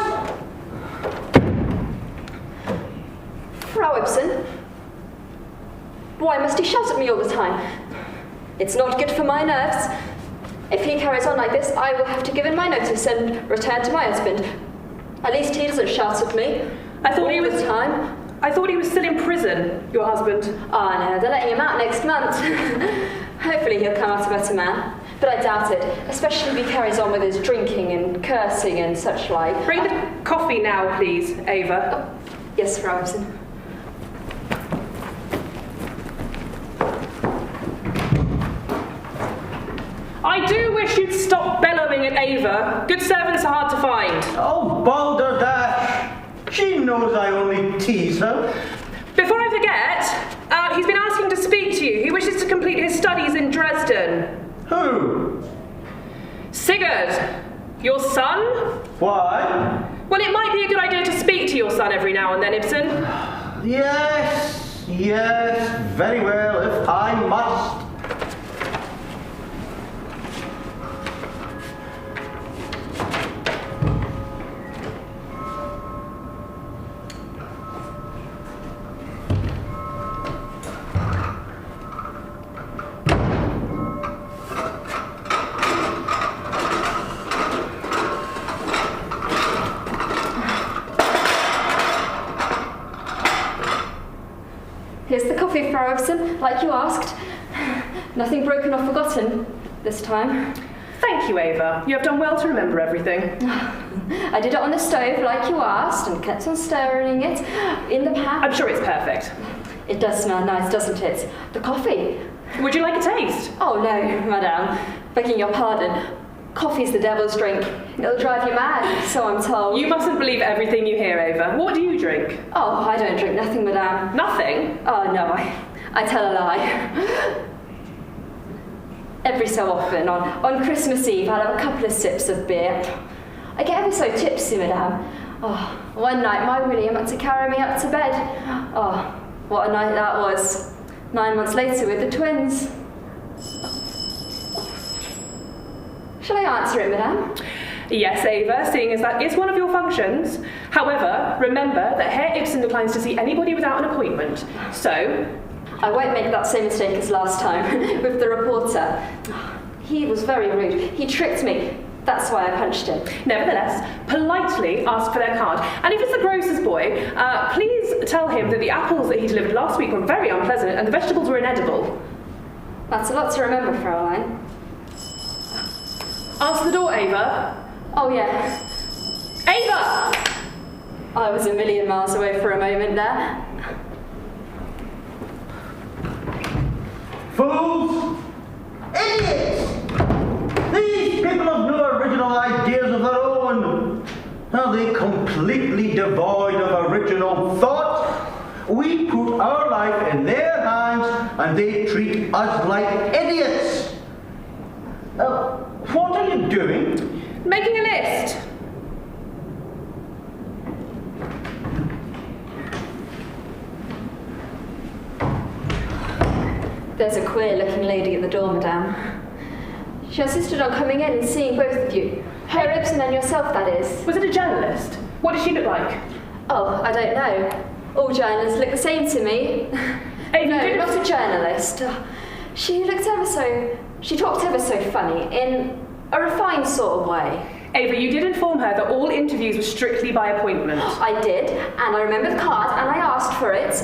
F: Frau Ibsen? Why must he shout at me all the time? It's not good for my nerves. If he carries on like this, I will have to give in my notice and return to my husband. At least he doesn't shout at me.
G: I thought
F: all
G: he was
F: the time.
G: I thought he was still in prison, your husband.
F: Oh no, they're letting him out next month. Hopefully he'll come out a better man. But I doubt it, especially if he carries on with his drinking and cursing and such like.
G: Bring the coffee now, please, Ava.
F: Oh, yes, Frau Ibsen.
G: I do wish you'd stop bellowing at Ava. Good servants are hard to find.
E: Oh, balderdash! She knows I only tease her.
G: Before I forget, he's been asking to speak to you. He wishes to complete his studies in Dresden.
E: Who?
G: Sigurd, your son?
E: Why?
G: Well, it might be a good idea to speak to your son every now and then, Ibsen.
E: Yes, very well, if I must.
F: Here's the coffee, Frau Ibsen, like you asked. Nothing broken or forgotten this time.
G: Thank you, Ava. You have done well to remember everything.
F: I did it on the stove like you asked and kept on stirring it in the pan.
G: I'm sure it's perfect.
F: It does smell nice, doesn't it? The coffee.
G: Would you like a taste?
F: Oh no, madame. Begging your pardon. Coffee's the devil's drink. It'll drive you mad, so I'm told.
G: You mustn't believe everything you hear, Ava. What do you drink?
F: Oh, I don't drink nothing, madame.
G: Nothing?
F: Oh no, I tell a lie. Every so often, on Christmas Eve, I'll have a couple of sips of beer. I get ever so tipsy, madame. Oh, one night my William had to carry me up to bed. Oh, what a night that was. 9 months later with the twins. Shall I answer it, madame?
G: Yes, Ava, seeing as that is one of your functions. However, remember that Herr Ibsen declines to see anybody without an appointment. So,
F: I won't make that same mistake as last time with the reporter. He was very rude. He tricked me. That's why I punched him.
G: nevertheless, politely ask for their card. And if it's the grocer's boy, please tell him that the apples that he delivered last week were very unpleasant and the vegetables were inedible.
F: That's a lot to remember, Fraulein.
G: Answer the door, Ava.
F: Oh, yeah.
G: Ava!
F: I was a million miles away for a moment there.
E: Fools! Idiots! These people have no original ideas of their own. Are they completely devoid of original thought? We put our life in their hands and they treat us like idiots. What are you doing?
G: Making a list.
F: There's a queer-looking lady at the door, madame. She insisted on coming in and seeing both of you. Herr Ibsen and yourself, that is.
G: Was it a journalist? What did she look like?
F: Oh, I don't know. All journalists look the same to me. No, not a journalist. She talked ever so funny, in a refined sort of way.
G: Ava, you did inform her that all interviews were strictly by appointment.
F: I did, and I remember the card, and I asked for it.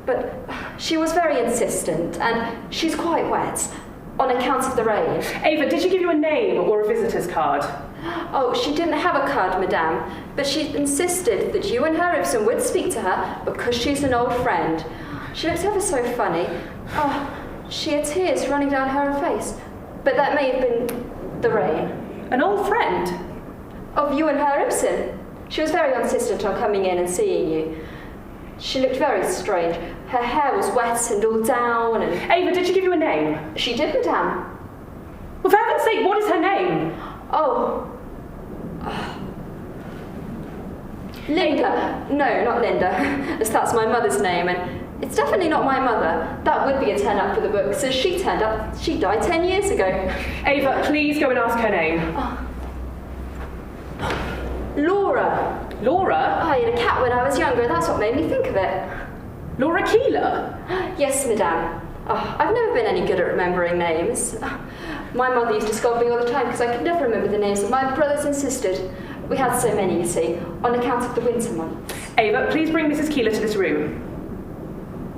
F: But she was very insistent, and she's quite wet, on account of the rain.
G: Ava, did she give you a name or a visitor's card?
F: Oh, she didn't have a card, madame, but she insisted that you and Herr Ibsen would speak to her because she's an old friend. She looked ever so funny. Oh, she had tears running down her face, but that may have been the rain.
G: An old friend?
F: Of you and Herr Ibsen. She was very insistent on coming in and seeing you. She looked very strange. Her hair was wet and all down and...
G: Ava, did she give you a name?
F: She did, madame.
G: Well, for heaven's sake, what is her name?
F: Oh. Linda. No, not Linda, as that's my mother's name, and it's definitely not my mother. That would be a turn up for the books, as she turned up. She died 10 years ago.
G: Ava, please go and ask her name.
F: Laura.
G: Laura?
F: I had a cat when I was younger, and that's what made me think of it.
G: Laura Keeler?
F: Yes, madame. Oh, I've never been any good at remembering names. My mother used to scold me all the time because I could never remember the names of my brothers and sisters. We had so many, you see, on account of the winter months.
G: Ava, please bring Mrs. Keeler to this room.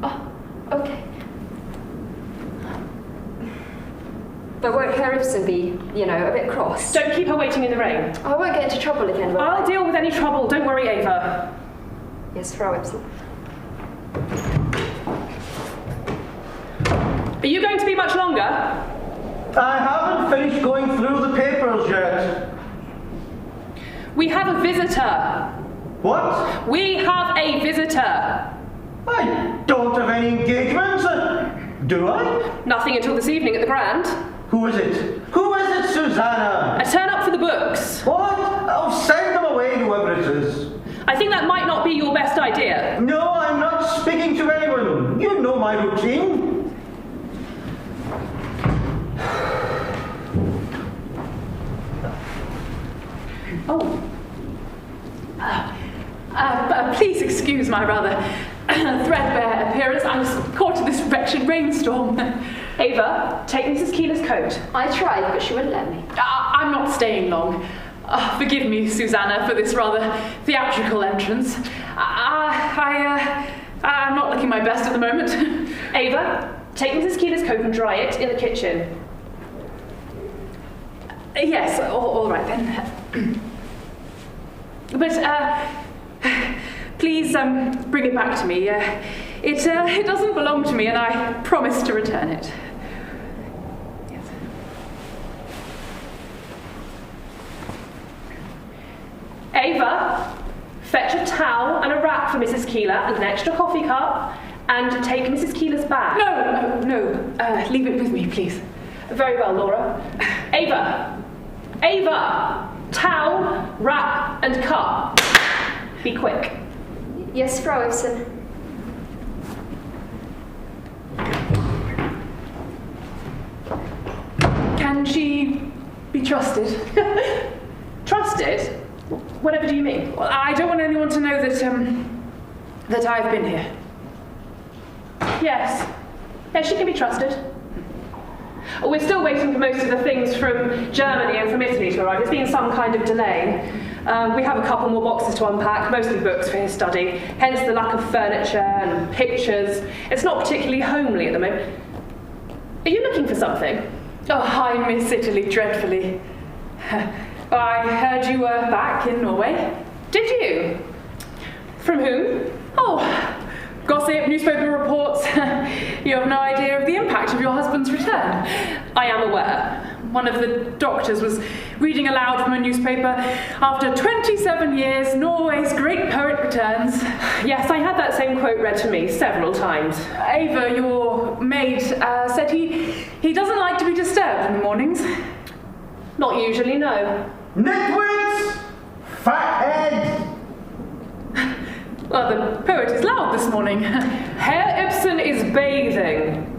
F: Oh, okay. But won't Herr Ibsen be, a bit cross?
G: Don't keep her waiting in the rain.
F: I won't get into trouble again, will I?
G: I'll deal with any trouble, don't worry, Ava.
F: Yes, Frau Ibsen.
G: Are you going to be much longer?
E: I haven't finished going through the papers yet.
G: We have a visitor.
E: What?
G: We have a visitor.
E: I don't have any engagements, do I?
G: Nothing until this evening at the Grand.
E: Who is it? Who is it, Susanna?
G: A turn up for the books.
E: What? I'll send them away, whoever it is.
G: I think that might not be your best idea.
E: No, I'm not speaking to anyone. You know my routine.
G: Please excuse my rather threadbare appearance. I was caught in this wretched rainstorm. Ava, take Mrs. Keeler's coat.
F: I tried, but she wouldn't let me.
G: I'm not staying long. Forgive me, Susanna, for this rather theatrical entrance. I'm not looking my best at the moment. Ava, take Mrs. Keeler's coat and dry it in the kitchen. Yes, all right then. But, please, bring it back to me. It doesn't belong to me, and I promise to return it. Yes. Ava, fetch a towel and a wrap for Mrs. Keeler and an extra coffee cup, and take Mrs. Keeler's bag.
H: No. Leave it with me, please.
G: Very well, Laura. Ava! Towel, wrap, and cup. Be quick.
F: Yes, Frau Ibsen.
H: Can she be trusted?
G: Trusted? Whatever do you mean?
H: Well, I don't want anyone to know that I've been here.
G: Yes. Yes, she can be trusted. We're still waiting for most of the things from Germany and from Italy to arrive. There's been some kind of delay. We have a couple more boxes to unpack, mostly books for his study, hence the lack of furniture and pictures. It's not particularly homely at the moment. Are you looking for something?
H: Oh, I miss Italy dreadfully. I heard you were back in Norway.
G: Did you? From whom?
H: Oh, gossip, newspaper reports. You have no idea of the impact of your husband's return.
G: I am aware.
H: One of the doctors was reading aloud from a newspaper. After 27 years, Norway's great poet returns.
G: Yes, I had that same quote read to me several times.
H: Ava, your maid, said he doesn't like to be disturbed in the mornings.
G: Not usually, no.
E: Nitwits! Fathead!
H: Well, the poet is loud this morning.
G: Herr Ibsen is bathing.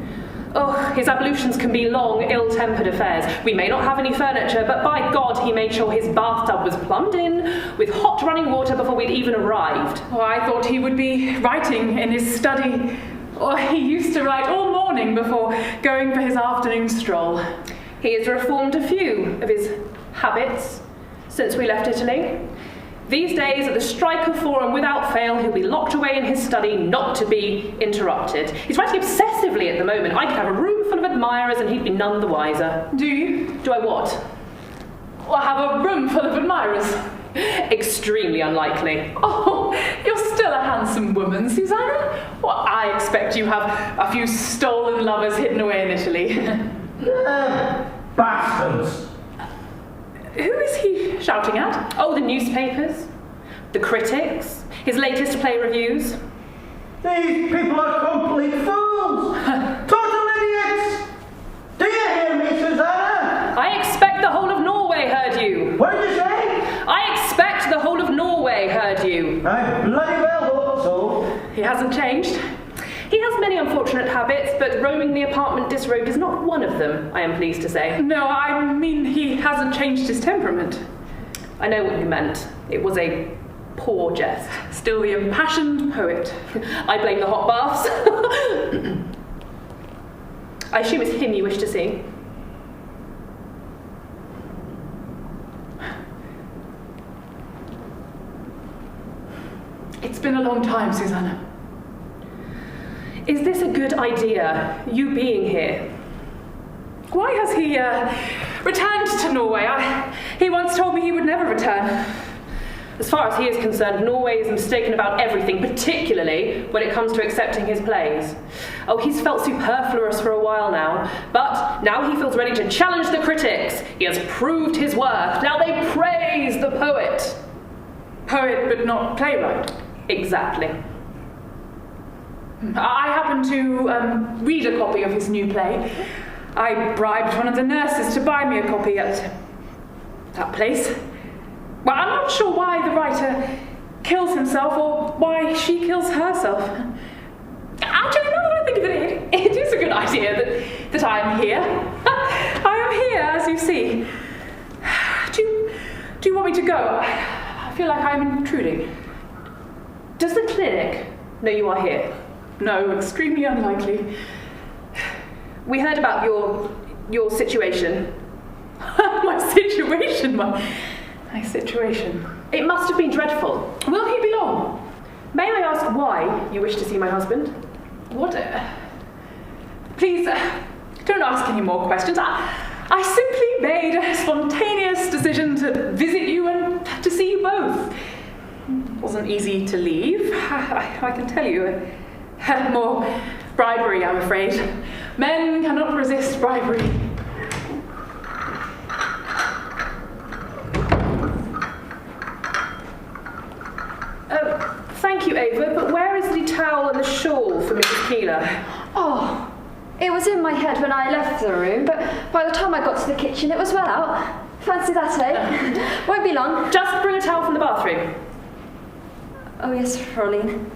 G: Oh, his ablutions can be long, ill-tempered affairs. We may not have any furniture, but by God, he made sure his bathtub was plumbed in with hot running water before we'd even arrived.
H: Oh, I thought he would be writing in his study. Or he used to write all morning before going for his afternoon stroll.
G: He has reformed a few of his habits since we left Italy. These days, at the Striker Forum, without fail, he'll be locked away in his study, not to be interrupted. He's writing obsessively at the moment. I could have a room full of admirers and he'd be none the wiser.
H: Do you?
G: Do I what?
H: Well, have a room full of admirers.
G: Extremely unlikely.
H: Oh, you're still a handsome woman, Susanna. Well, I expect you have a few stolen lovers hidden away in Italy.
E: Bastards!
G: Who is he shouting at? Oh, the newspapers, the critics, his latest play reviews.
E: These people are complete fools! Total idiots! Do you hear me, Susanna?
G: I expect the whole of Norway heard you.
E: What did you say?
G: I expect the whole of Norway heard you.
E: I bloody well hope so.
G: He hasn't changed. He has many unfortunate habits, but roaming the apartment disrobed is not one of them, I am pleased to say.
H: No, I mean he hasn't changed his temperament.
G: I know what you meant. It was a poor jest.
H: Still the impassioned poet.
G: I blame the hot baths. I assume it's him you wish to see.
H: It's been a long time, Susanna.
G: Is this a good idea, you being here?
H: Why has he returned to Norway? He once told me he would never return.
G: As far as he is concerned, Norway is mistaken about everything, particularly when it comes to accepting his plays. Oh, he's felt superfluous for a while now, but now he feels ready to challenge the critics. He has proved his worth. Now they praise the poet.
H: Poet, but not playwright.
G: Exactly.
H: I happened to read a copy of his new play. I bribed one of the nurses to buy me a copy at that place. Well, I'm not sure why the writer kills himself or why she kills herself. Actually, now that I think of it, it is a good idea that I am here. I am here, as you see. Do you want me to go? I feel like I'm intruding.
G: Does the clinic know you are here?
H: No, extremely unlikely.
G: We heard about your situation.
H: My situation? My situation.
G: It must have been dreadful.
H: Will he be long?
G: May I ask why you wish to see my husband?
H: What? Please, don't ask any more questions. I simply made a spontaneous decision to visit you and to see you both. It wasn't easy to leave, I can tell you. More bribery, I'm afraid. Men cannot resist bribery.
G: Thank you, Ava, but where is the towel and the shawl for Mrs. Keeler?
F: Oh, it was in my head when I left the room, but by the time I got to the kitchen, it was well out. Fancy that, eh? Won't be long.
G: Just bring a towel from the bathroom.
F: Oh, yes, Fräulein.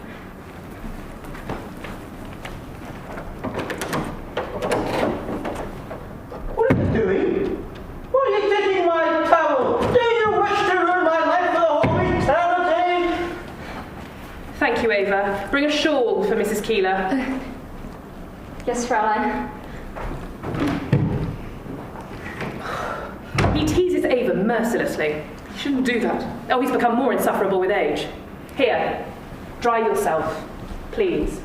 E: What are you doing? Why are you taking my towel? Do you wish to ruin my life for the whole eternity?
G: Thank you, Ava. Bring a shawl for Mrs. Keeler.
F: Yes, Fräulein.
G: He teases Ava mercilessly. He shouldn't do that. Oh, he's become more insufferable with age. Here, dry yourself, please.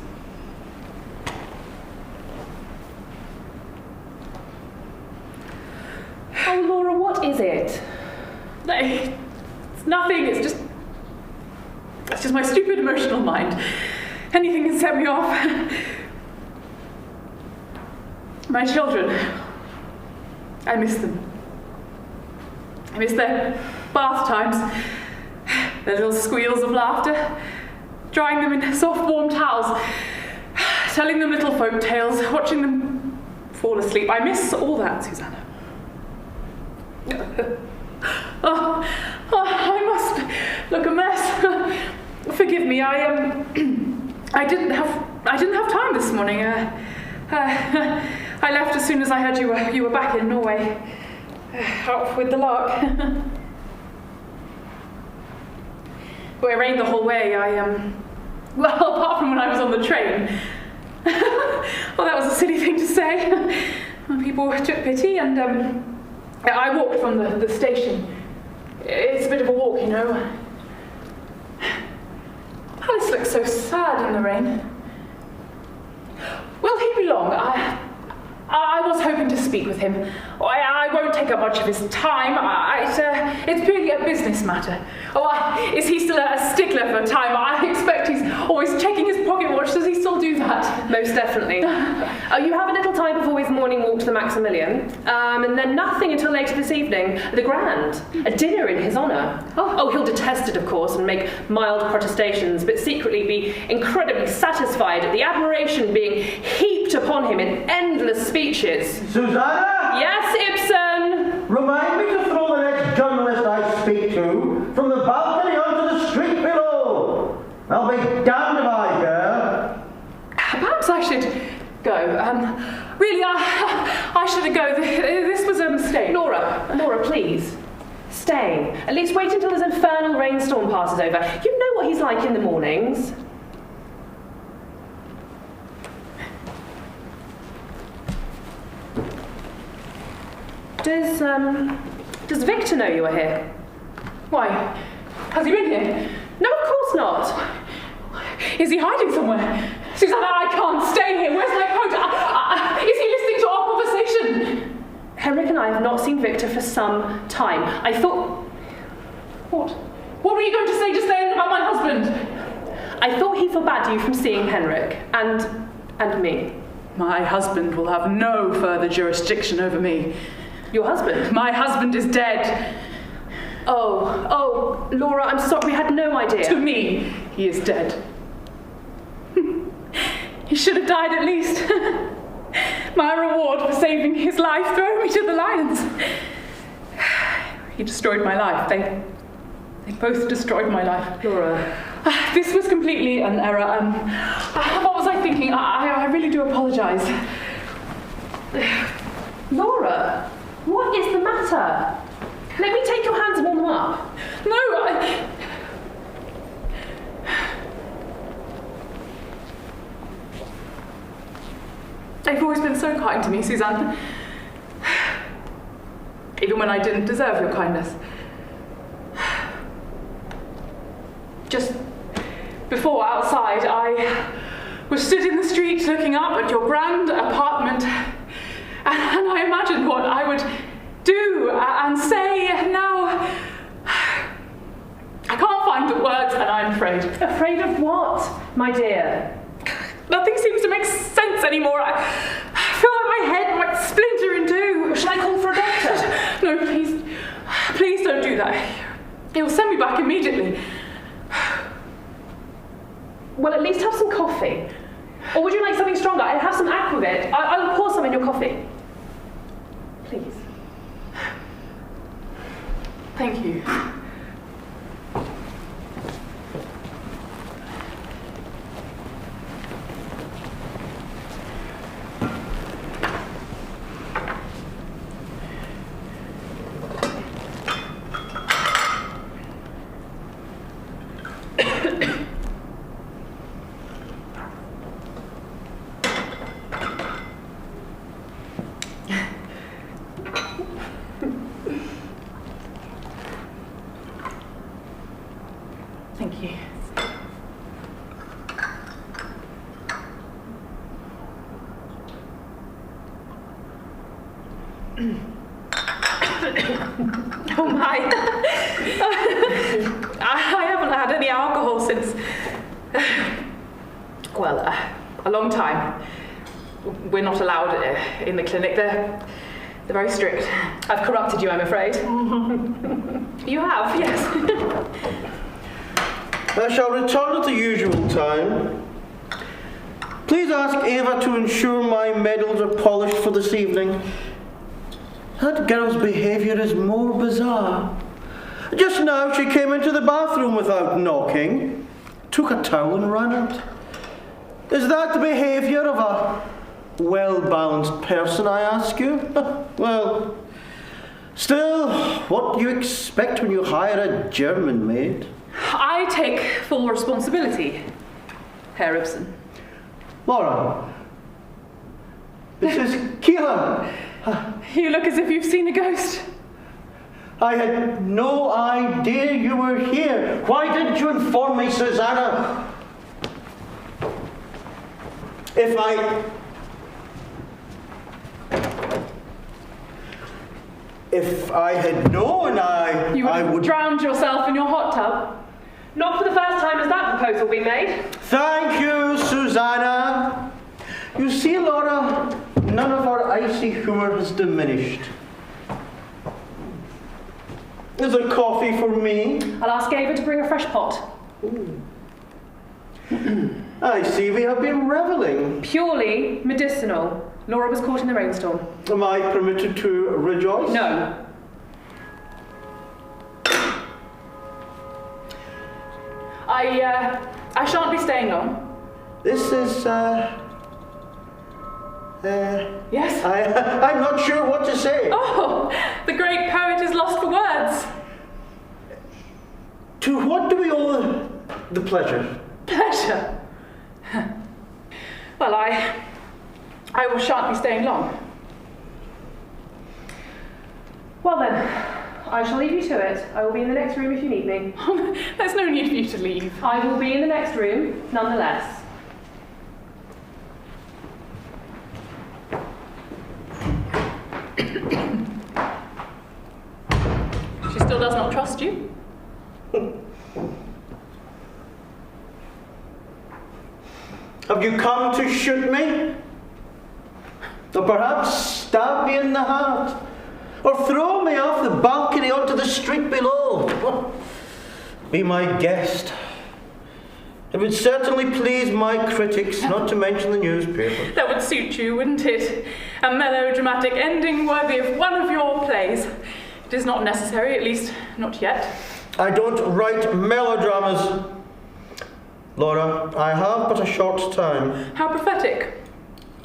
G: Oh, Laura, what is it?
H: It's nothing, it's just my stupid emotional mind. Anything can set me off. My children, I miss them. I miss their bath times, their little squeals of laughter, drying them in soft warm towels, telling them little folk tales, watching them fall asleep. I miss all that, Susanna. I must look a mess. Forgive me, I didn't have time this morning. I left as soon as I heard you were back in Norway. Out with the lark. Well, it rained the whole way. Well, apart from when I was on the train. Well, that was a silly thing to say. People took pity, and I walked from the station. It's a bit of a walk, you know. Alice looks so sad in the rain. Will he be long? I was hoping to speak with him. I won't take up much of his time. It's purely a business matter. Is he still a stickler for time? I expect he's always checking his pocket watch. Does he still do that?
G: Most definitely. You have a little time before his morning walk to the Maximilian, and then nothing until later this evening. The Grand. A dinner in his honour. Oh, he'll detest it, of course, and make mild protestations, but secretly be incredibly satisfied at the admiration being heaped upon him in endless speeches.
E: Susanna?
G: Yes, Ibsen?
E: Remind me to throw the next journalist I speak to from the balcony onto the street below. I'll be damned if I care.
H: Perhaps I should go. Really, I should go. This was a mistake.
G: Laura, please. Stay. At least wait until this infernal rainstorm passes over. You know what he's like in the mornings. Does Victor know you are here?
H: Why? Has he been here?
G: No, of course not.
H: Is he hiding somewhere? Susanna, I can't stay here. Where's my coat? Is he listening to our conversation?
G: Henrik and I have not seen Victor for some time. I thought...
H: What? What were you going to say just then about my husband?
G: I thought he forbade you from seeing Henrik and me.
H: My husband will have no further jurisdiction over me.
G: Your husband?
H: My husband is dead.
G: Oh, Laura, I'm sorry, we had no idea.
H: To me, he is dead. He should have died at least. My reward for saving his life, throwing me to the lions. He destroyed my life. They both destroyed my life.
G: Laura.
H: This was completely an error. What was I thinking? I really do apologise.
G: Laura, what is the matter? Let me take your hands and warm them up.
H: No, You've always been so kind to me, Suzanne. Even when I didn't deserve your kindness. Just before, outside, I was stood in the street looking up at your grand apartment, and I imagined what I would do and say, and now I can't find the words, and I'm afraid.
G: Afraid of what, my dear?
H: Nothing seems to make sense anymore. I feel like my head might splinter in two.
G: Shall I call for a doctor?
H: No, please don't do that. He'll send me back immediately.
G: Well, at least have some coffee. Or would you like something stronger? I have some aquavit. I will pour some in your coffee. Please.
H: Thank you. Thank you. Oh my. I haven't had any alcohol since, well, a long time. We're not allowed in the clinic. They're very strict.
G: I've corrupted you, I'm afraid.
H: You have, yes.
E: I shall return at the usual time. Please ask Eva to ensure my medals are polished for this evening. That girl's behaviour is more bizarre. Just now she came into the bathroom without knocking, took a towel and ran out. Is that the behaviour of a well-balanced person, I ask you? Well, still, what do you expect when you hire a German maid?
H: I take full responsibility, Herr Ibsen.
E: Laura, this is Keelan.
H: You look as if you've seen a ghost.
E: I had no idea you were here. Why didn't you inform me, Susanna? If I had known,
H: You would
E: I
H: have
E: would...
H: drowned yourself in your hot tub.
G: Not for the first time has that proposal been made.
E: Thank you, Susanna. You see, Laura, none of our icy humour has diminished. Is there coffee for me?
G: I'll ask Ava to bring a fresh pot.
E: I see we have been revelling.
G: Purely medicinal. Laura was caught in the rainstorm.
E: Am I permitted to rejoice?
G: No.
H: I shan't be staying long.
E: This is,
H: Yes?
E: I'm not sure what to say.
H: Oh, the great poet is lost for words.
E: To what do we owe the pleasure?
H: Pleasure. Well, I shan't be staying long.
G: Well then, I shall leave you to it. I will be in the next room if you need me.
H: There's no need for you to leave.
G: I will be in the next room, nonetheless.
H: She still does not trust you.
E: Have you come to shoot me? Or perhaps stab me in the heart? Or throw me off the balcony onto the street below? Be my guest. It would certainly please my critics, not to mention the newspaper.
H: That would suit you, wouldn't it? A melodramatic ending worthy of one of your plays. It is not necessary, at least not yet.
E: I don't write melodramas. Laura, I have but a short time.
H: How prophetic.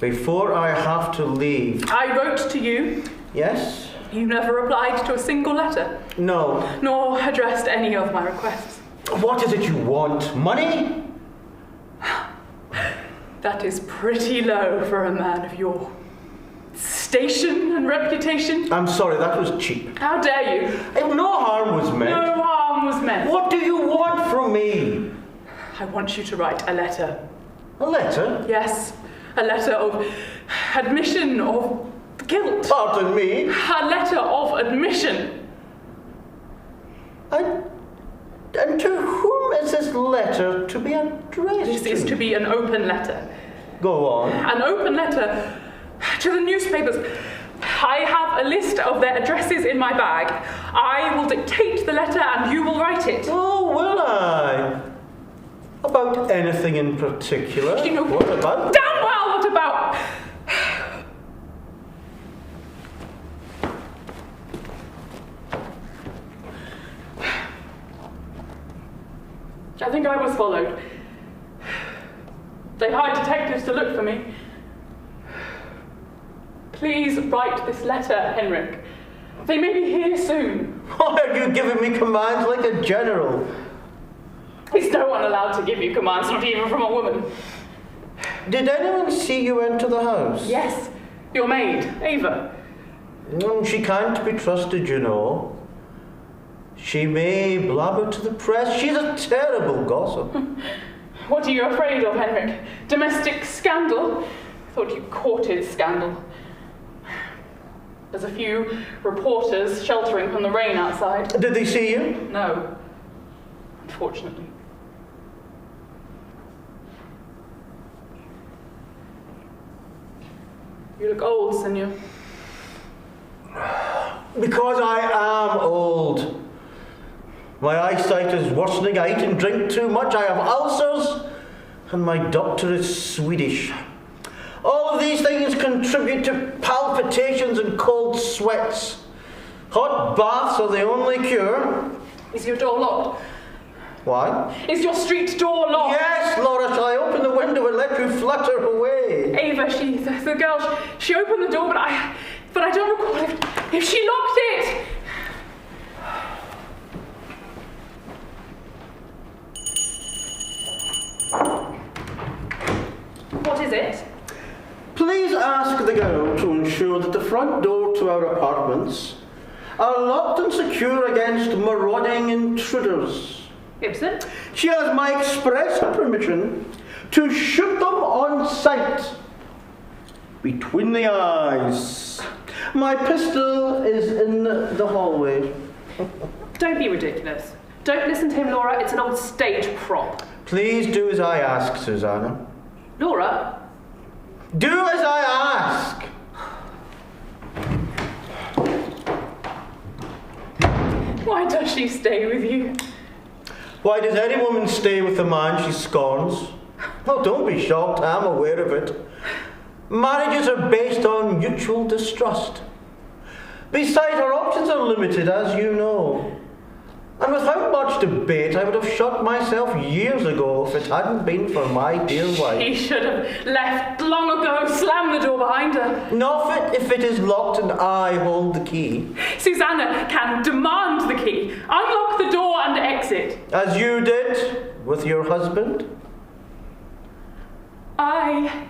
E: Before I have to leave.
H: I wrote to you.
E: Yes?
H: You never replied to a single letter,
E: No.
H: nor addressed any of my requests.
E: What is it you want? Money?
H: That is pretty low for a man of your station and reputation.
E: I'm sorry, that was cheap.
H: How dare you?
E: No harm was meant.
H: No harm was meant.
E: What do you want from me?
H: I want you to write a letter.
E: A letter?
H: Yes, a letter of admission of guilt.
E: Pardon me.
H: A letter of admission.
E: And to whom is this letter to be addressed?
H: This is to be an open letter.
E: Go on.
H: An open letter to the newspapers. I have a list of their addresses in my bag. I will dictate the letter and you will write it.
E: Oh, will I? About anything in particular?
H: You know,
E: what about?
H: damn well, what about? I think I was followed. They hired detectives to look for me. Please write this letter, Henrik. They may be here soon.
E: Why are you giving me commands like a general?
H: Is no one allowed to give you commands, not even from a woman?
E: Did anyone see you enter the house?
H: Yes, your maid, Ava.
E: She can't be trusted, you know. She may blabber to the press. She's a terrible gossip.
H: What are you afraid of, Henrik? Domestic scandal? I thought you courted scandal. There's a few reporters sheltering from the rain outside.
E: Did they see you?
H: No, unfortunately. You look old, senor.
E: Because I am old. My eyesight is worsening. I eat and drink too much. I have ulcers. And my doctor is Swedish. All of these things contribute to palpitations and cold sweats. Hot baths are the only cure.
H: Is your door locked?
E: Why?
H: Is your street door locked?
E: Yes, Laura, shall I open the window and let you flutter away?
H: Ava, the girl, she opened the door, but I don't recall if she locked it. What is it?
E: Please ask the girl to ensure that the front door to our apartments are locked and secure against marauding intruders.
H: Ibsen?
E: She has my express permission to shoot them on sight. Between the eyes. My pistol is in the hallway.
H: Don't be ridiculous. Don't listen to him, Laura. It's an old stage prop.
E: Please do as I ask, Susanna.
H: Laura?
E: Do as I ask!
H: Why does she stay with you?
E: Why does any woman stay with the man she scorns? Well, don't be shocked, I'm aware of it. Marriages are based on mutual distrust. Besides, our options are limited, as you know. And without much debate, I would have shot myself years ago if it hadn't been for my dear wife.
H: She should have left long ago, slammed the door behind her.
E: Not if it is locked and I hold the key.
H: Susanna can demand the key, unlock the door and exit.
E: As you did with your husband?
H: I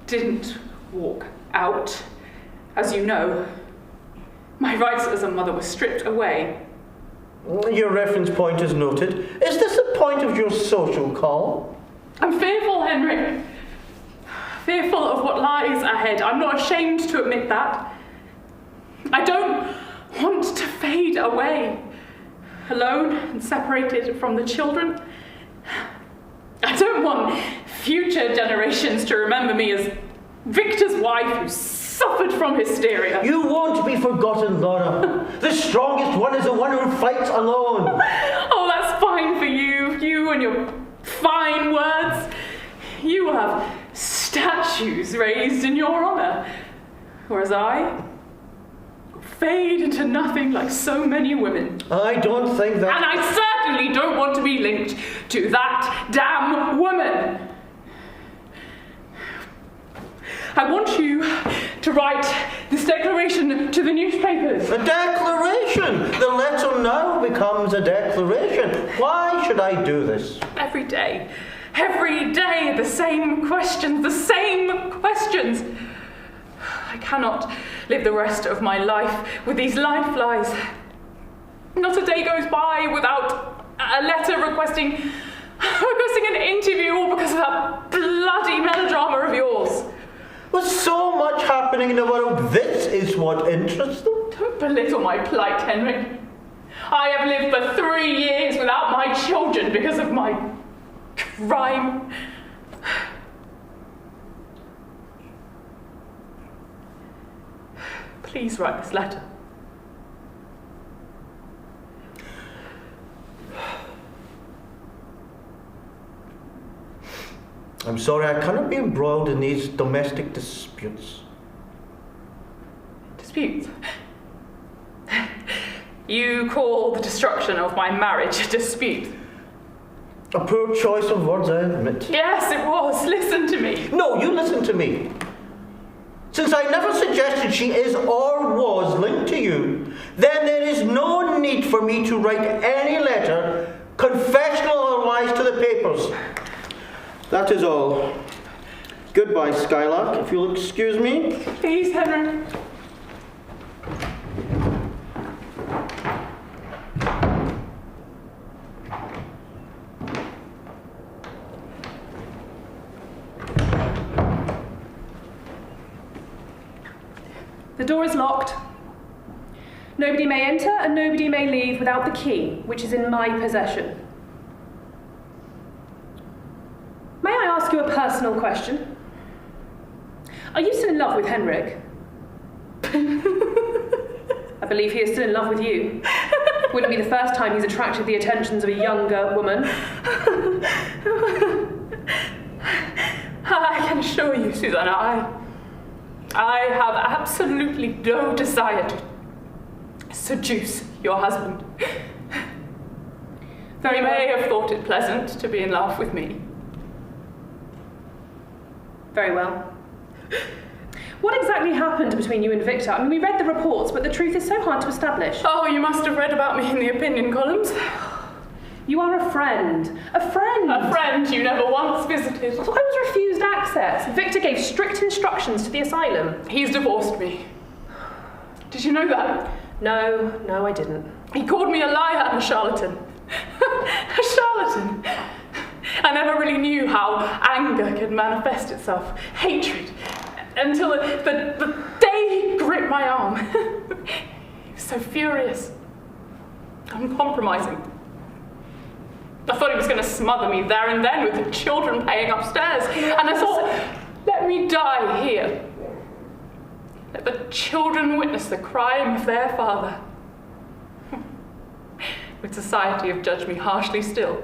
H: didn't walk out. As you know, my rights as a mother were stripped away.
E: Your reference point is noted. Is this the point of your social call?
H: I'm fearful, Henrik. Fearful of what lies ahead. I'm not ashamed to admit that. I don't want to fade away, alone and separated from the children. I don't want future generations to remember me as Victor's wife who suffered from hysteria.
E: You won't be forgotten, Laura. The strongest one is the one who fights alone.
H: Oh, that's fine for you. You and your fine words. You will have statues raised in your honour. Whereas I fade into nothing like so many women.
E: I don't think that...
H: And I certainly don't want to be linked to that damn woman. I want you to write this declaration to the newspapers.
E: A declaration? The letter now becomes a declaration. Why should I do this?
H: Every day, the same questions. I cannot live the rest of my life with these life lies. Not a day goes by without a letter requesting an interview, all because of that bloody melodrama of yours.
E: With so much happening in the world, this is what interests them?
H: Don't belittle my plight, Henrik. I have lived for 3 years without my children because of my crime. Please write this letter.
E: I'm sorry, I cannot be embroiled in these domestic disputes.
H: Disputes? You call the destruction of my marriage a dispute?
E: A poor choice of words, I admit.
H: Yes, it was. Listen to me.
E: No, you listen to me. Since I never suggested she is or was linked to you, then there is no need for me to write any letter, confessional or otherwise, to the papers. That is all. Goodbye, Skylark, if you'll excuse me.
H: Please, Henrik. The door is locked. Nobody may enter and nobody may leave without the key, which is in my possession. May I ask you a personal question? Are you still in love with Henrik? I believe he is still in love with you. Wouldn't be the first time he's attracted the attentions of a younger woman. I can assure you, Susanna, I have absolutely no desire to seduce your husband. Though he may have thought it pleasant to be in love with me.
G: Very well. What exactly happened between you and Victor? I mean, we read the reports, but the truth is so hard to establish.
H: Oh, you must have read about me in the opinion columns.
G: You are a friend. A friend!
H: A friend you never once visited.
G: I was refused access. Victor gave strict instructions to the asylum.
H: He's divorced me. Did you know that?
G: No, I didn't.
H: He called me a liar and a charlatan. A charlatan. I never really knew how anger could manifest itself. Hatred. Until the day he gripped my arm. He was so furious. Uncompromising. I thought he was going to smother me there and then with the children playing upstairs. And I thought, let me die here. Let the children witness the crime of their father. Would society have judged me harshly still?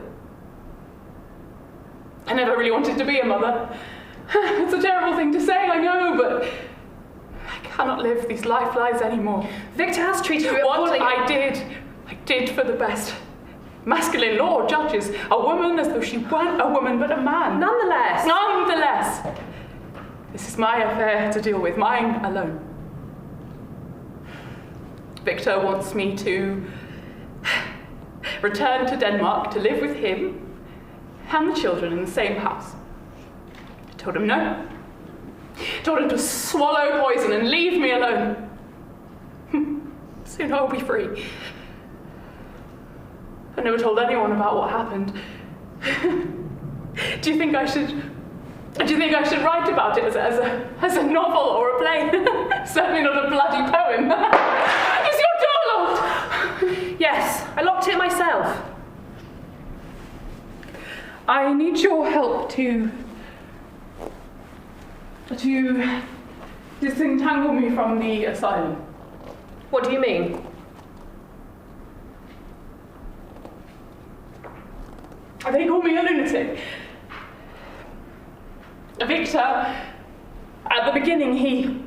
H: I never really wanted to be a mother. It's a terrible thing to say, I know, but I cannot live these life lies anymore.
G: Victor has treated you
H: What
G: appalling.
H: I did for the best. Masculine law judges a woman as though she weren't a woman but a man. Nonetheless. This is my affair to deal with, mine alone. Victor wants me to return to Denmark to live with him and the children in the same house. I told him no. Told him to swallow poison and leave me alone. Soon I'll be free. I never told anyone about what happened. Do you think I should write about it as a novel or a play? Certainly not a bloody poem. Is your door locked?
G: Yes, I locked it myself.
H: I need your help to disentangle me from the asylum.
G: What do you mean?
H: They call me a lunatic. Victor, at the beginning, he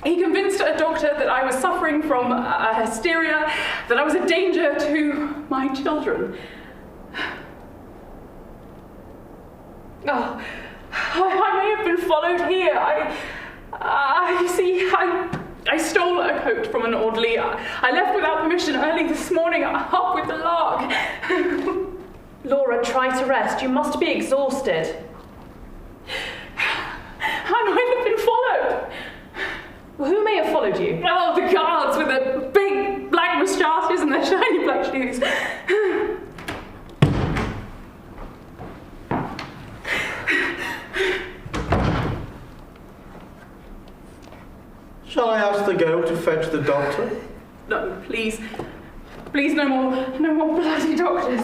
H: convinced a doctor that I was suffering from a hysteria, that I was a danger to my children. Oh, I may have been followed here. I stole a coat from an orderly. I left without permission early this morning, up with the lark.
G: Laura, try to rest. You must be exhausted.
H: I might have been followed.
G: Well, who may have followed you?
H: Oh, the guards with their big black moustaches and their shiny black shoes.
E: Shall I ask the girl to fetch the doctor?
H: No, please. Please, no more bloody doctors.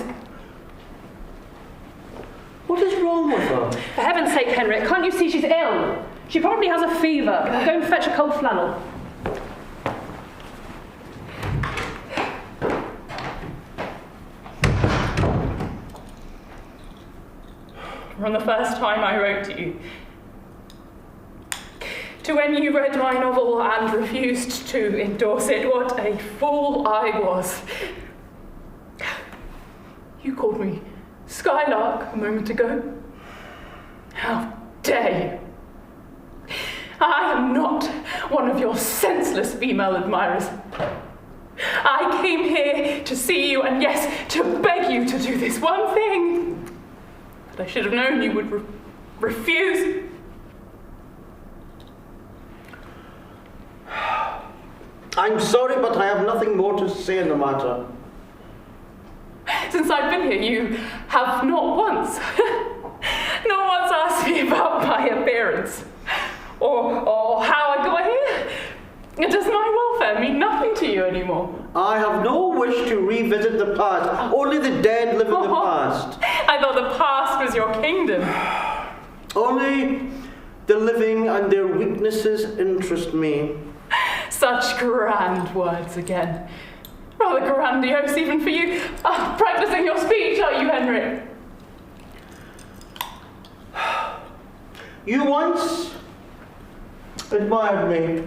E: What is wrong with her?
G: For heaven's sake, Henrik, can't you see she's ill? She probably has a fever. I'll go and fetch a cold flannel.
H: from the first time I wrote to you, to when you read my novel and refused to endorse it. What a fool I was. You called me Skylark a moment ago. How dare you? I am not one of your senseless female admirers. I came here to see you and, yes, to beg you to do this one thing. But I should have known you would refuse.
E: I'm sorry, but I have nothing more to say in the matter.
H: Since I've been here, you have not once asked me about my appearance, or how I got here. Does my welfare mean nothing to you anymore?
E: I have no wish to revisit the past. Only the dead live in the past.
H: I thought the past was your kingdom.
E: Only the living and their weaknesses interest me.
H: Such grand words again. Rather grandiose even for you. Practicing your speech, are you, Henrik?
E: You once admired me.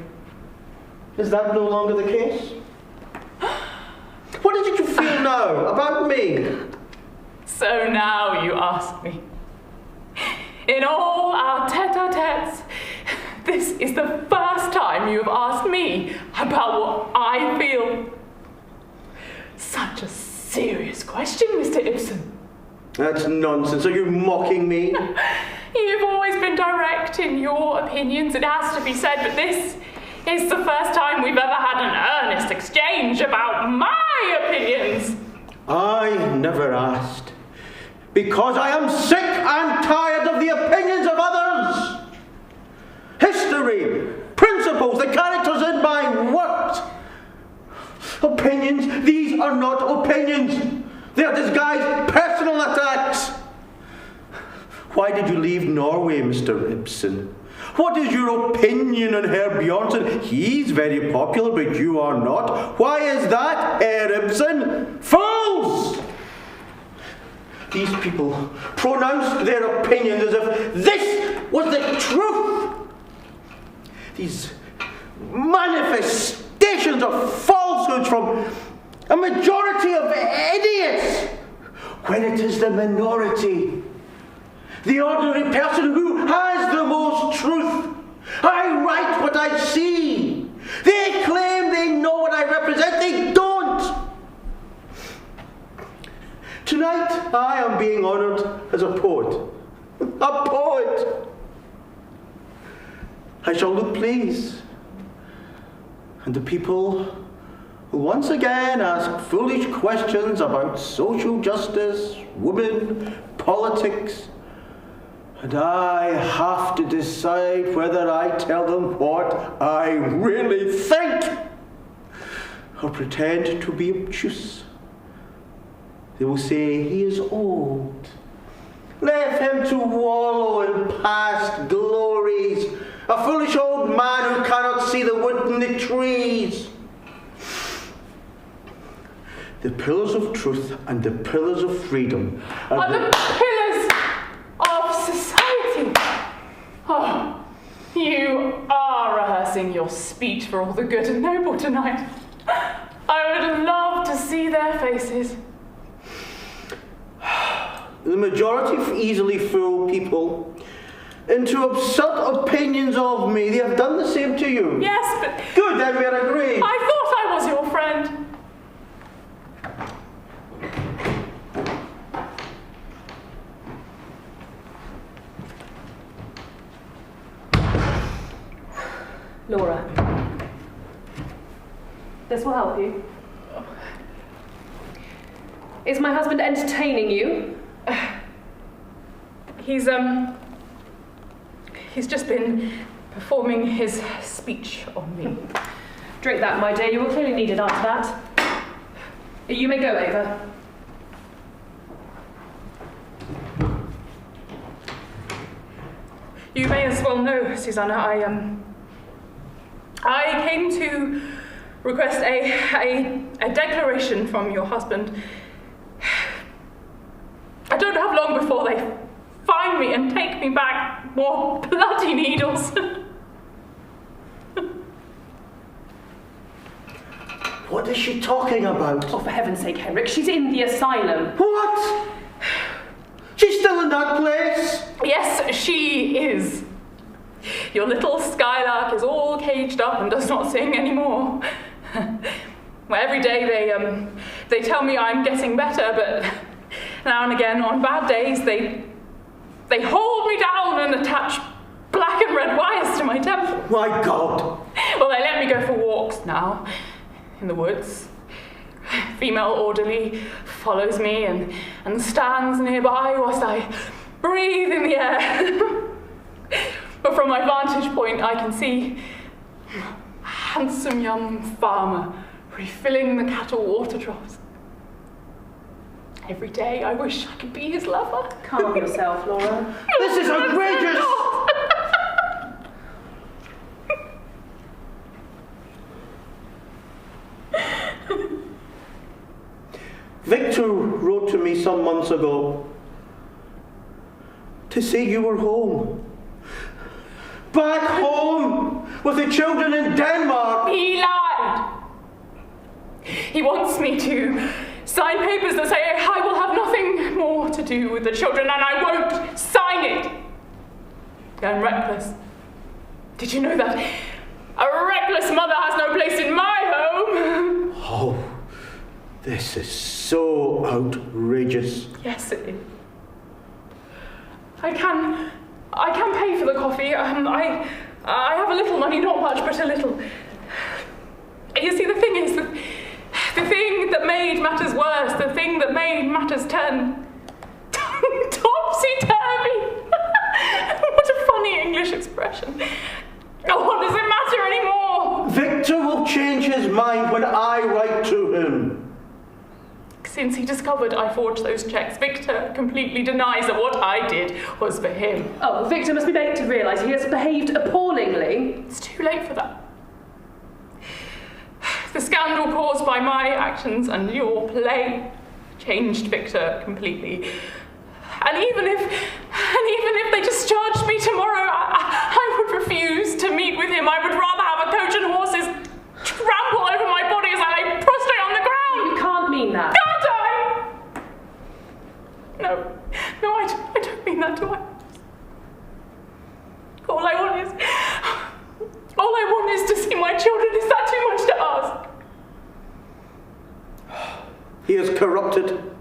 E: Is that no longer the case? What did you feel now about me?
H: So now you ask me. In all our tete-a-tetes, this is the first time you have asked me about what I feel. Such a serious question, Mr. Ibsen.
E: That's nonsense. Are you mocking me?
H: You've always been direct in your opinions, it has to be said, but this is the first time we've ever had an earnest exchange about my opinions.
E: I never asked. Because I am sick and tired of the opinions of others. History, principles, the characters in my works. Opinions, these are not opinions. They are disguised personal attacks. Why did you leave Norway, Mr. Ibsen? What is your opinion on Herr Bjornsson? He's very popular, but you are not. Why is that, Herr Ibsen? Fools! These people pronounced their opinions as if this was the truth. These manifestations of falsehoods from a majority of idiots, when it is the minority, the ordinary person who has the most truth. I write what I see. They claim they know what I represent. They don't. Tonight, I am being honoured as a poet. A poet. I shall look pleased. And the people will once again ask foolish questions about social justice, women, politics, and I have to decide whether I tell them what I really think or pretend to be obtuse. They will say he is old. Leave him to wallow in past glories. A foolish old man who cannot see the wood in the trees. The pillars of truth and the pillars of freedom
H: are the pillars of society. Oh, you are rehearsing your speech for all the good and noble tonight. I would love to see their faces.
E: The majority easily fool people into absurd opinions of me. They have done the same to you.
H: Yes, but...
E: Good, then we are agreed.
H: I thought I was your friend.
G: Laura, this will help you. Is my husband entertaining you?
H: He's just been performing his speech on me.
G: Drink that, my dear. You will clearly need it after that. You may go, Ava.
H: You may as well know, Susanna, I came to request a declaration from your husband. I don't have long before they find me me back more bloody needles.
E: What is she talking about?
G: Oh, for heaven's sake, Henrik, she's in the asylum.
E: What? She's still in that place?
H: Yes, she is. Your little skylark is all caged up and does not sing anymore. Well, every day they tell me I'm getting better, but now and again, on bad days, they hold me down and attach black and red wires to my temple.
E: My God.
H: Well, they let me go for walks now, in the woods. Female orderly follows me and stands nearby whilst I breathe in the air. But from my vantage point, I can see a handsome young farmer refilling the cattle water troughs. Every day I wish I could be his lover.
G: Calm yourself, Laura.
E: This is outrageous! Victor wrote to me some months ago to say you were home. Back home with the children in Denmark.
H: He lied. He wants me to sign papers that say I will have nothing more to do with the children, and I won't sign it. I'm reckless. Did you know that a reckless mother has no place in my home?
E: Oh, this is so outrageous.
H: Yes, it is. I can pay for the coffee. I have a little money, not much, but a little. You see, the thing is, the thing that made matters worse, the thing that made matters turn topsy-turvy. What a funny English expression. Oh, what does it matter anymore?
E: Victor will change his mind when I write to him.
H: Since he discovered I forged those checks, Victor completely denies that what I did was for him.
G: Oh, Victor must be made to realise he has behaved appallingly.
H: It's too late for that. The scandal caused by my actions and your play changed Victor completely. And even if they discharged me tomorrow, I would refuse to meet with him. I would rather have a coach and horses trample over my body as I lay prostrate on the ground.
G: You can't mean that.
H: Can't I? No, I don't mean that, do I? All I want is to see my children. Is that too much to ask?
E: He is corrupted.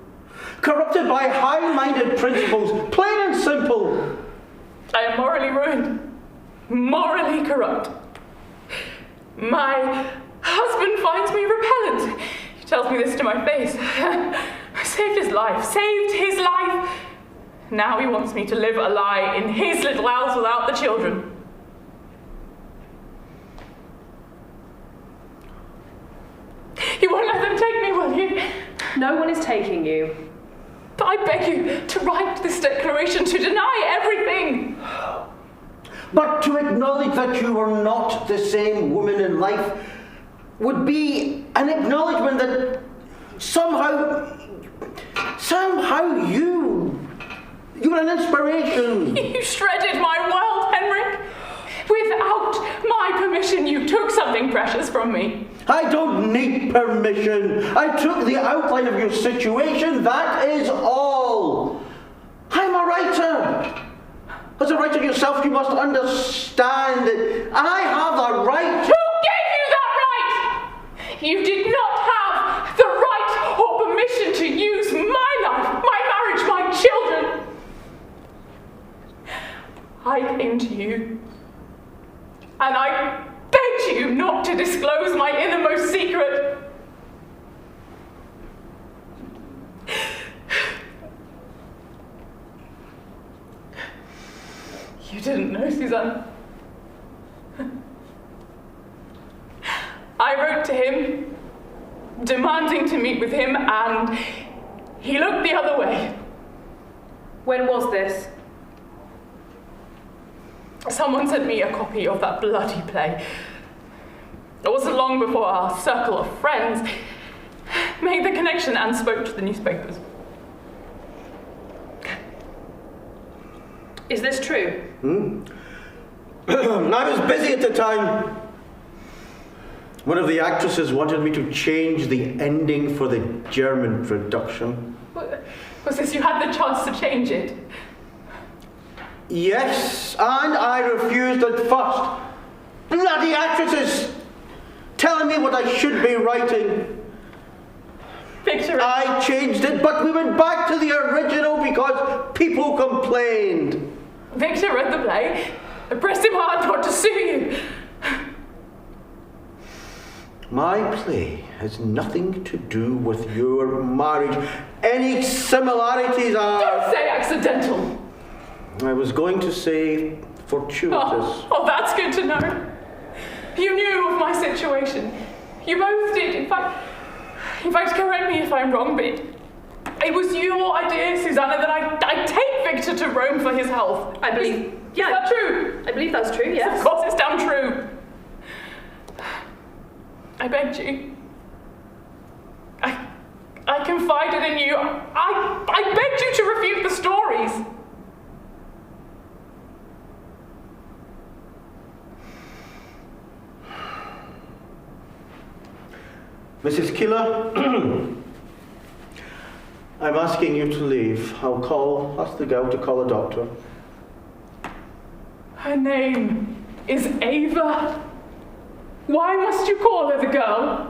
E: Corrupted by high-minded principles, plain and simple.
H: I am morally ruined. Morally corrupt. My husband finds me repellent. He tells me this to my face. I saved his life. Saved his life. Now he wants me to live a lie in his little house without the children. You won't let them take me, will you?
G: No one is taking you.
H: I beg you to write this declaration to deny everything.
E: But to acknowledge that you are not the same woman in life would be an acknowledgement that somehow you are an inspiration.
H: You shredded my world, Henrik. Without my permission, you took something precious from me.
E: I don't need permission. I took the outline of your situation, that is all. I'm a writer. As a writer yourself, you must understand that I have a right.
H: Who gave you that right? You did not have the right or permission to use my life, my marriage, my children. I came to you, and I begged you not to disclose my innermost secret. You didn't know, Suzanne. I wrote to him, demanding to meet with him, and he looked the other way.
G: When was this?
H: Someone sent me a copy of that bloody play. It wasn't long before our circle of friends made the connection and spoke to the newspapers.
G: Is this true?
E: I was busy at the time. One of the actresses wanted me to change the ending for the German production.
H: Was this you had the chance to change it?
E: Yes, and I refused at first. Bloody actresses! Telling me what I should be writing.
H: Victor...
E: I changed it, but we went back to the original because people complained.
H: Victor read the play. I pressed him hard not to sue you.
E: My play has nothing to do with your marriage. Any similarities are...
H: Don't say accidental.
E: I was going to say fortuitous.
H: Oh, that's good to know. You knew of my situation. You both did. In fact, correct me if I'm wrong, but it was your idea, Susanna, that I take Victor to Rome for his health.
G: I believe...
H: Yeah. Is that true?
G: I believe that's true, yes.
H: Of course it's damn true. I begged you. I confided in you. I begged you to refute the stories.
E: Mrs. Keeler, I'm asking you to leave. Ask the girl to call a doctor.
H: Her name is Ava. Why must you call her the girl?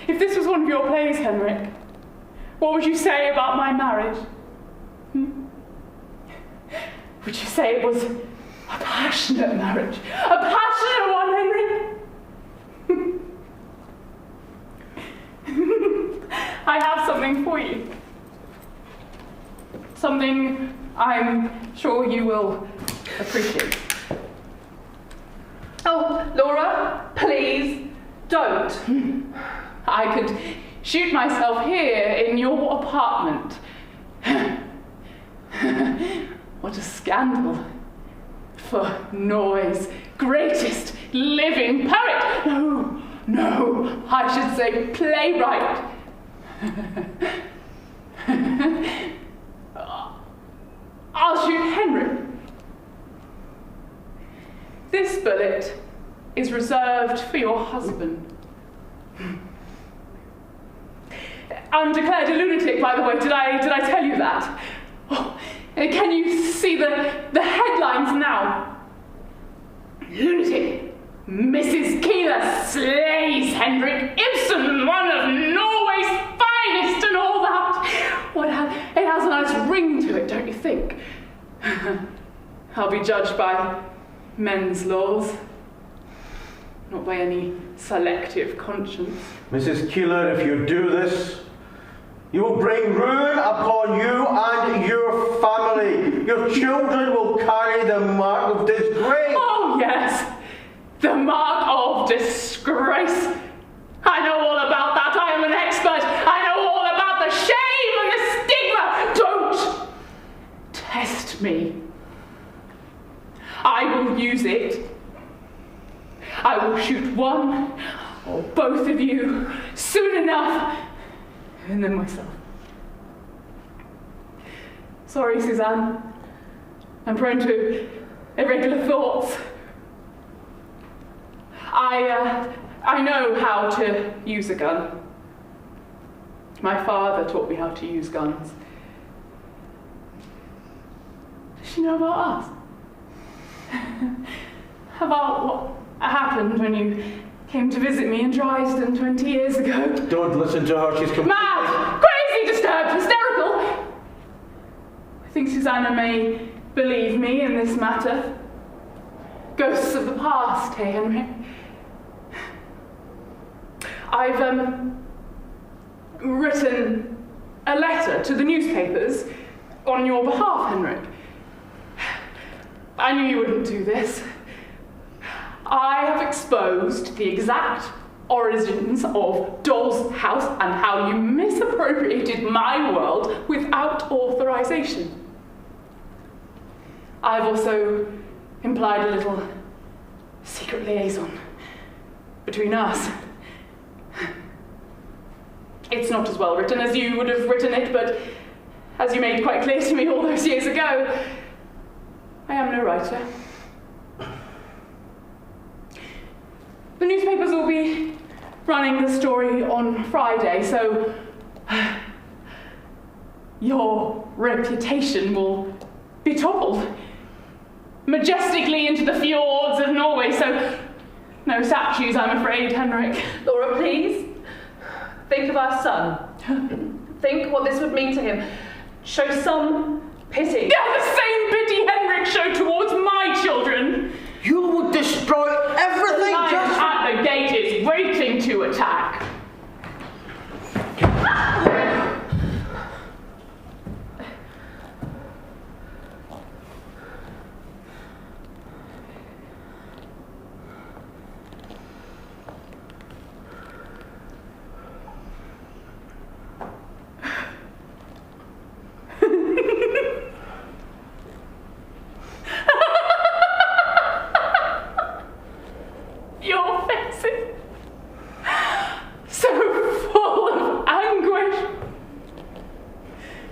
H: If this was one of your plays, Henrik, what would you say about my marriage? Would you say it was a passionate marriage? A passionate one, Henrik? I have something for you. Something I'm sure you will appreciate.
G: Oh, Laura, please, don't.
H: I could shoot myself here in your apartment. What a scandal. For Noyes, greatest living poet. No, I should say playwright. I'll shoot Henrik. This bullet is reserved for your husband. I'm declared a lunatic, by the way. Did I tell you that? Oh, can you see the headlines now? Lunatic. Mrs. Keeler slays Henrik Ibsen, one of Norway's finest, and all that. It has a nice ring to it, don't you think? I'll be judged by men's laws, not by any selective conscience.
E: Mrs. Keeler, if you do this, you will bring ruin upon you and your family. Your children will carry the mark of disgrace.
H: Oh, yes. The mark of disgrace. I know all about that. I am an expert. I know all about the shame and the stigma. Don't test me. I will use it. I will shoot one or both of you soon enough, and then myself. Sorry, Suzanne. I'm prone to irregular thoughts. I know how to use a gun. My father taught me how to use guns. Does she know about us? About what happened when you came to visit me in Dresden 20 years ago?
E: Don't listen to her, she's completely...
H: Mad! Crazy! Disturbed! Hysterical! I think Susanna may believe me in this matter. Ghosts of the past, hey, Henrik? I've written a letter to the newspapers on your behalf, Henrik. I knew you wouldn't do this. I have exposed the exact origins of Doll's House and how you misappropriated my world without authorization. I've also implied a little secret liaison between us. It's not as well written as you would have written it, but as you made quite clear to me all those years ago, I am no writer. The newspapers will be running the story on Friday, so your reputation will be toppled majestically into the fjords of Norway, so no statues, I'm afraid, Henrik.
G: Laura, please. Think of our son. Think what this would mean to him. Show some pity.
H: Yeah, the same pity Henrik showed towards my children.
E: You would destroy everything
H: The lion
E: just...
H: at the gate is waiting to attack. Your face is so full of anguish.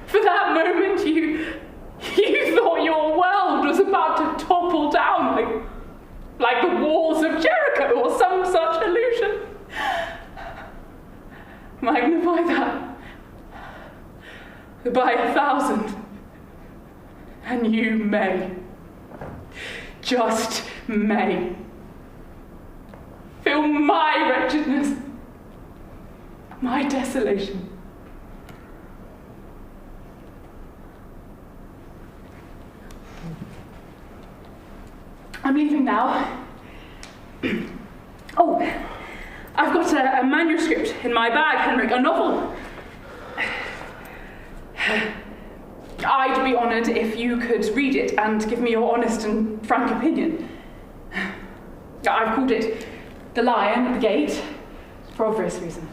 H: For that moment, you thought your world was about to topple down like the walls of Jericho or some such illusion. Magnify that by 1,000, and you may, just may, feel my wretchedness, my desolation. I'm leaving now. Oh, I've got a manuscript in my bag, Henrik, a novel. I'd be honoured if you could read it and give me your honest and frank opinion. I've called it The Lion at the Gate for obvious reason.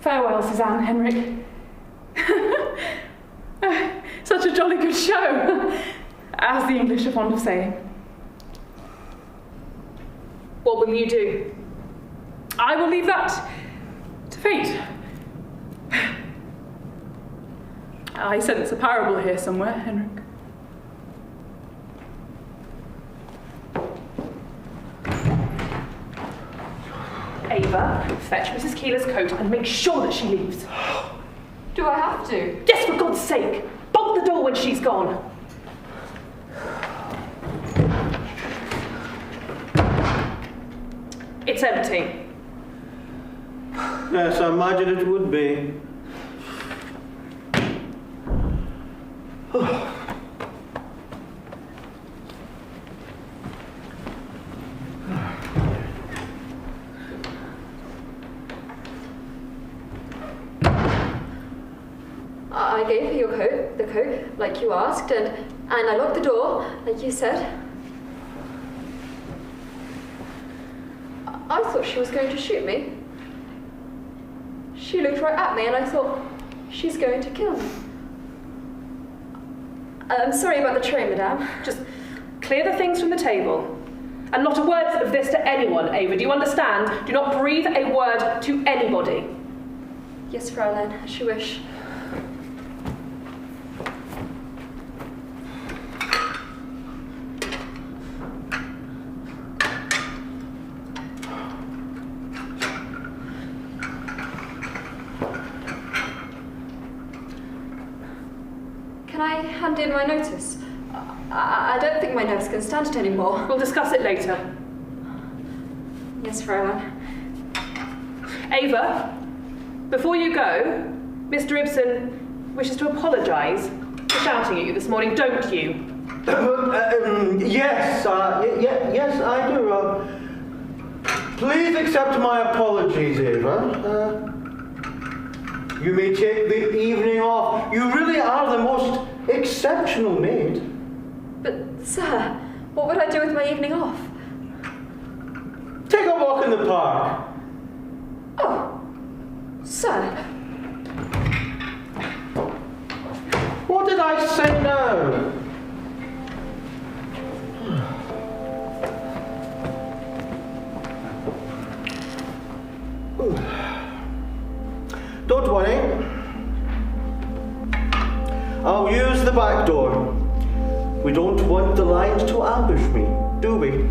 H: Farewell, Suzanne, Henrik. Such a jolly good show, as the English are fond of saying.
G: What will you do?
H: I will leave that to fate. I sense a parable here somewhere, Henrik.
G: Ava, fetch Mrs. Keeler's coat and make sure that she leaves.
F: Do I have to?
G: Yes, for God's sake! Bolt the door when she's gone. It's empty.
E: Yes, I imagine it would be.
F: I gave her your the coat, like you asked, and I locked the door, like you said. I thought she was going to shoot me. She looked right at me and I thought, she's going to kill me. I'm sorry about the tray, madame.
G: Just clear the things from the table. And not a word of this to anyone, Ava. Do you understand? Do not breathe a word to anybody.
F: Yes, Fräulein, as you wish. Can I hand in my notice? I don't think my nerves can stand it anymore.
G: We'll discuss it later.
F: Yes, Fräulein.
G: Ava, before you go, Mr. Ibsen wishes to apologise for shouting at you this morning, don't you?
E: Yes, yes, I do. Please accept my apologies, Ava. You may take the evening off. You really are the most exceptional maid.
F: But, sir, what would I do with my evening off?
E: Take a walk in the park.
F: Oh, sir.
E: What did I say now? Don't worry. I'll use the back door. We don't want the lions to ambush me, do we?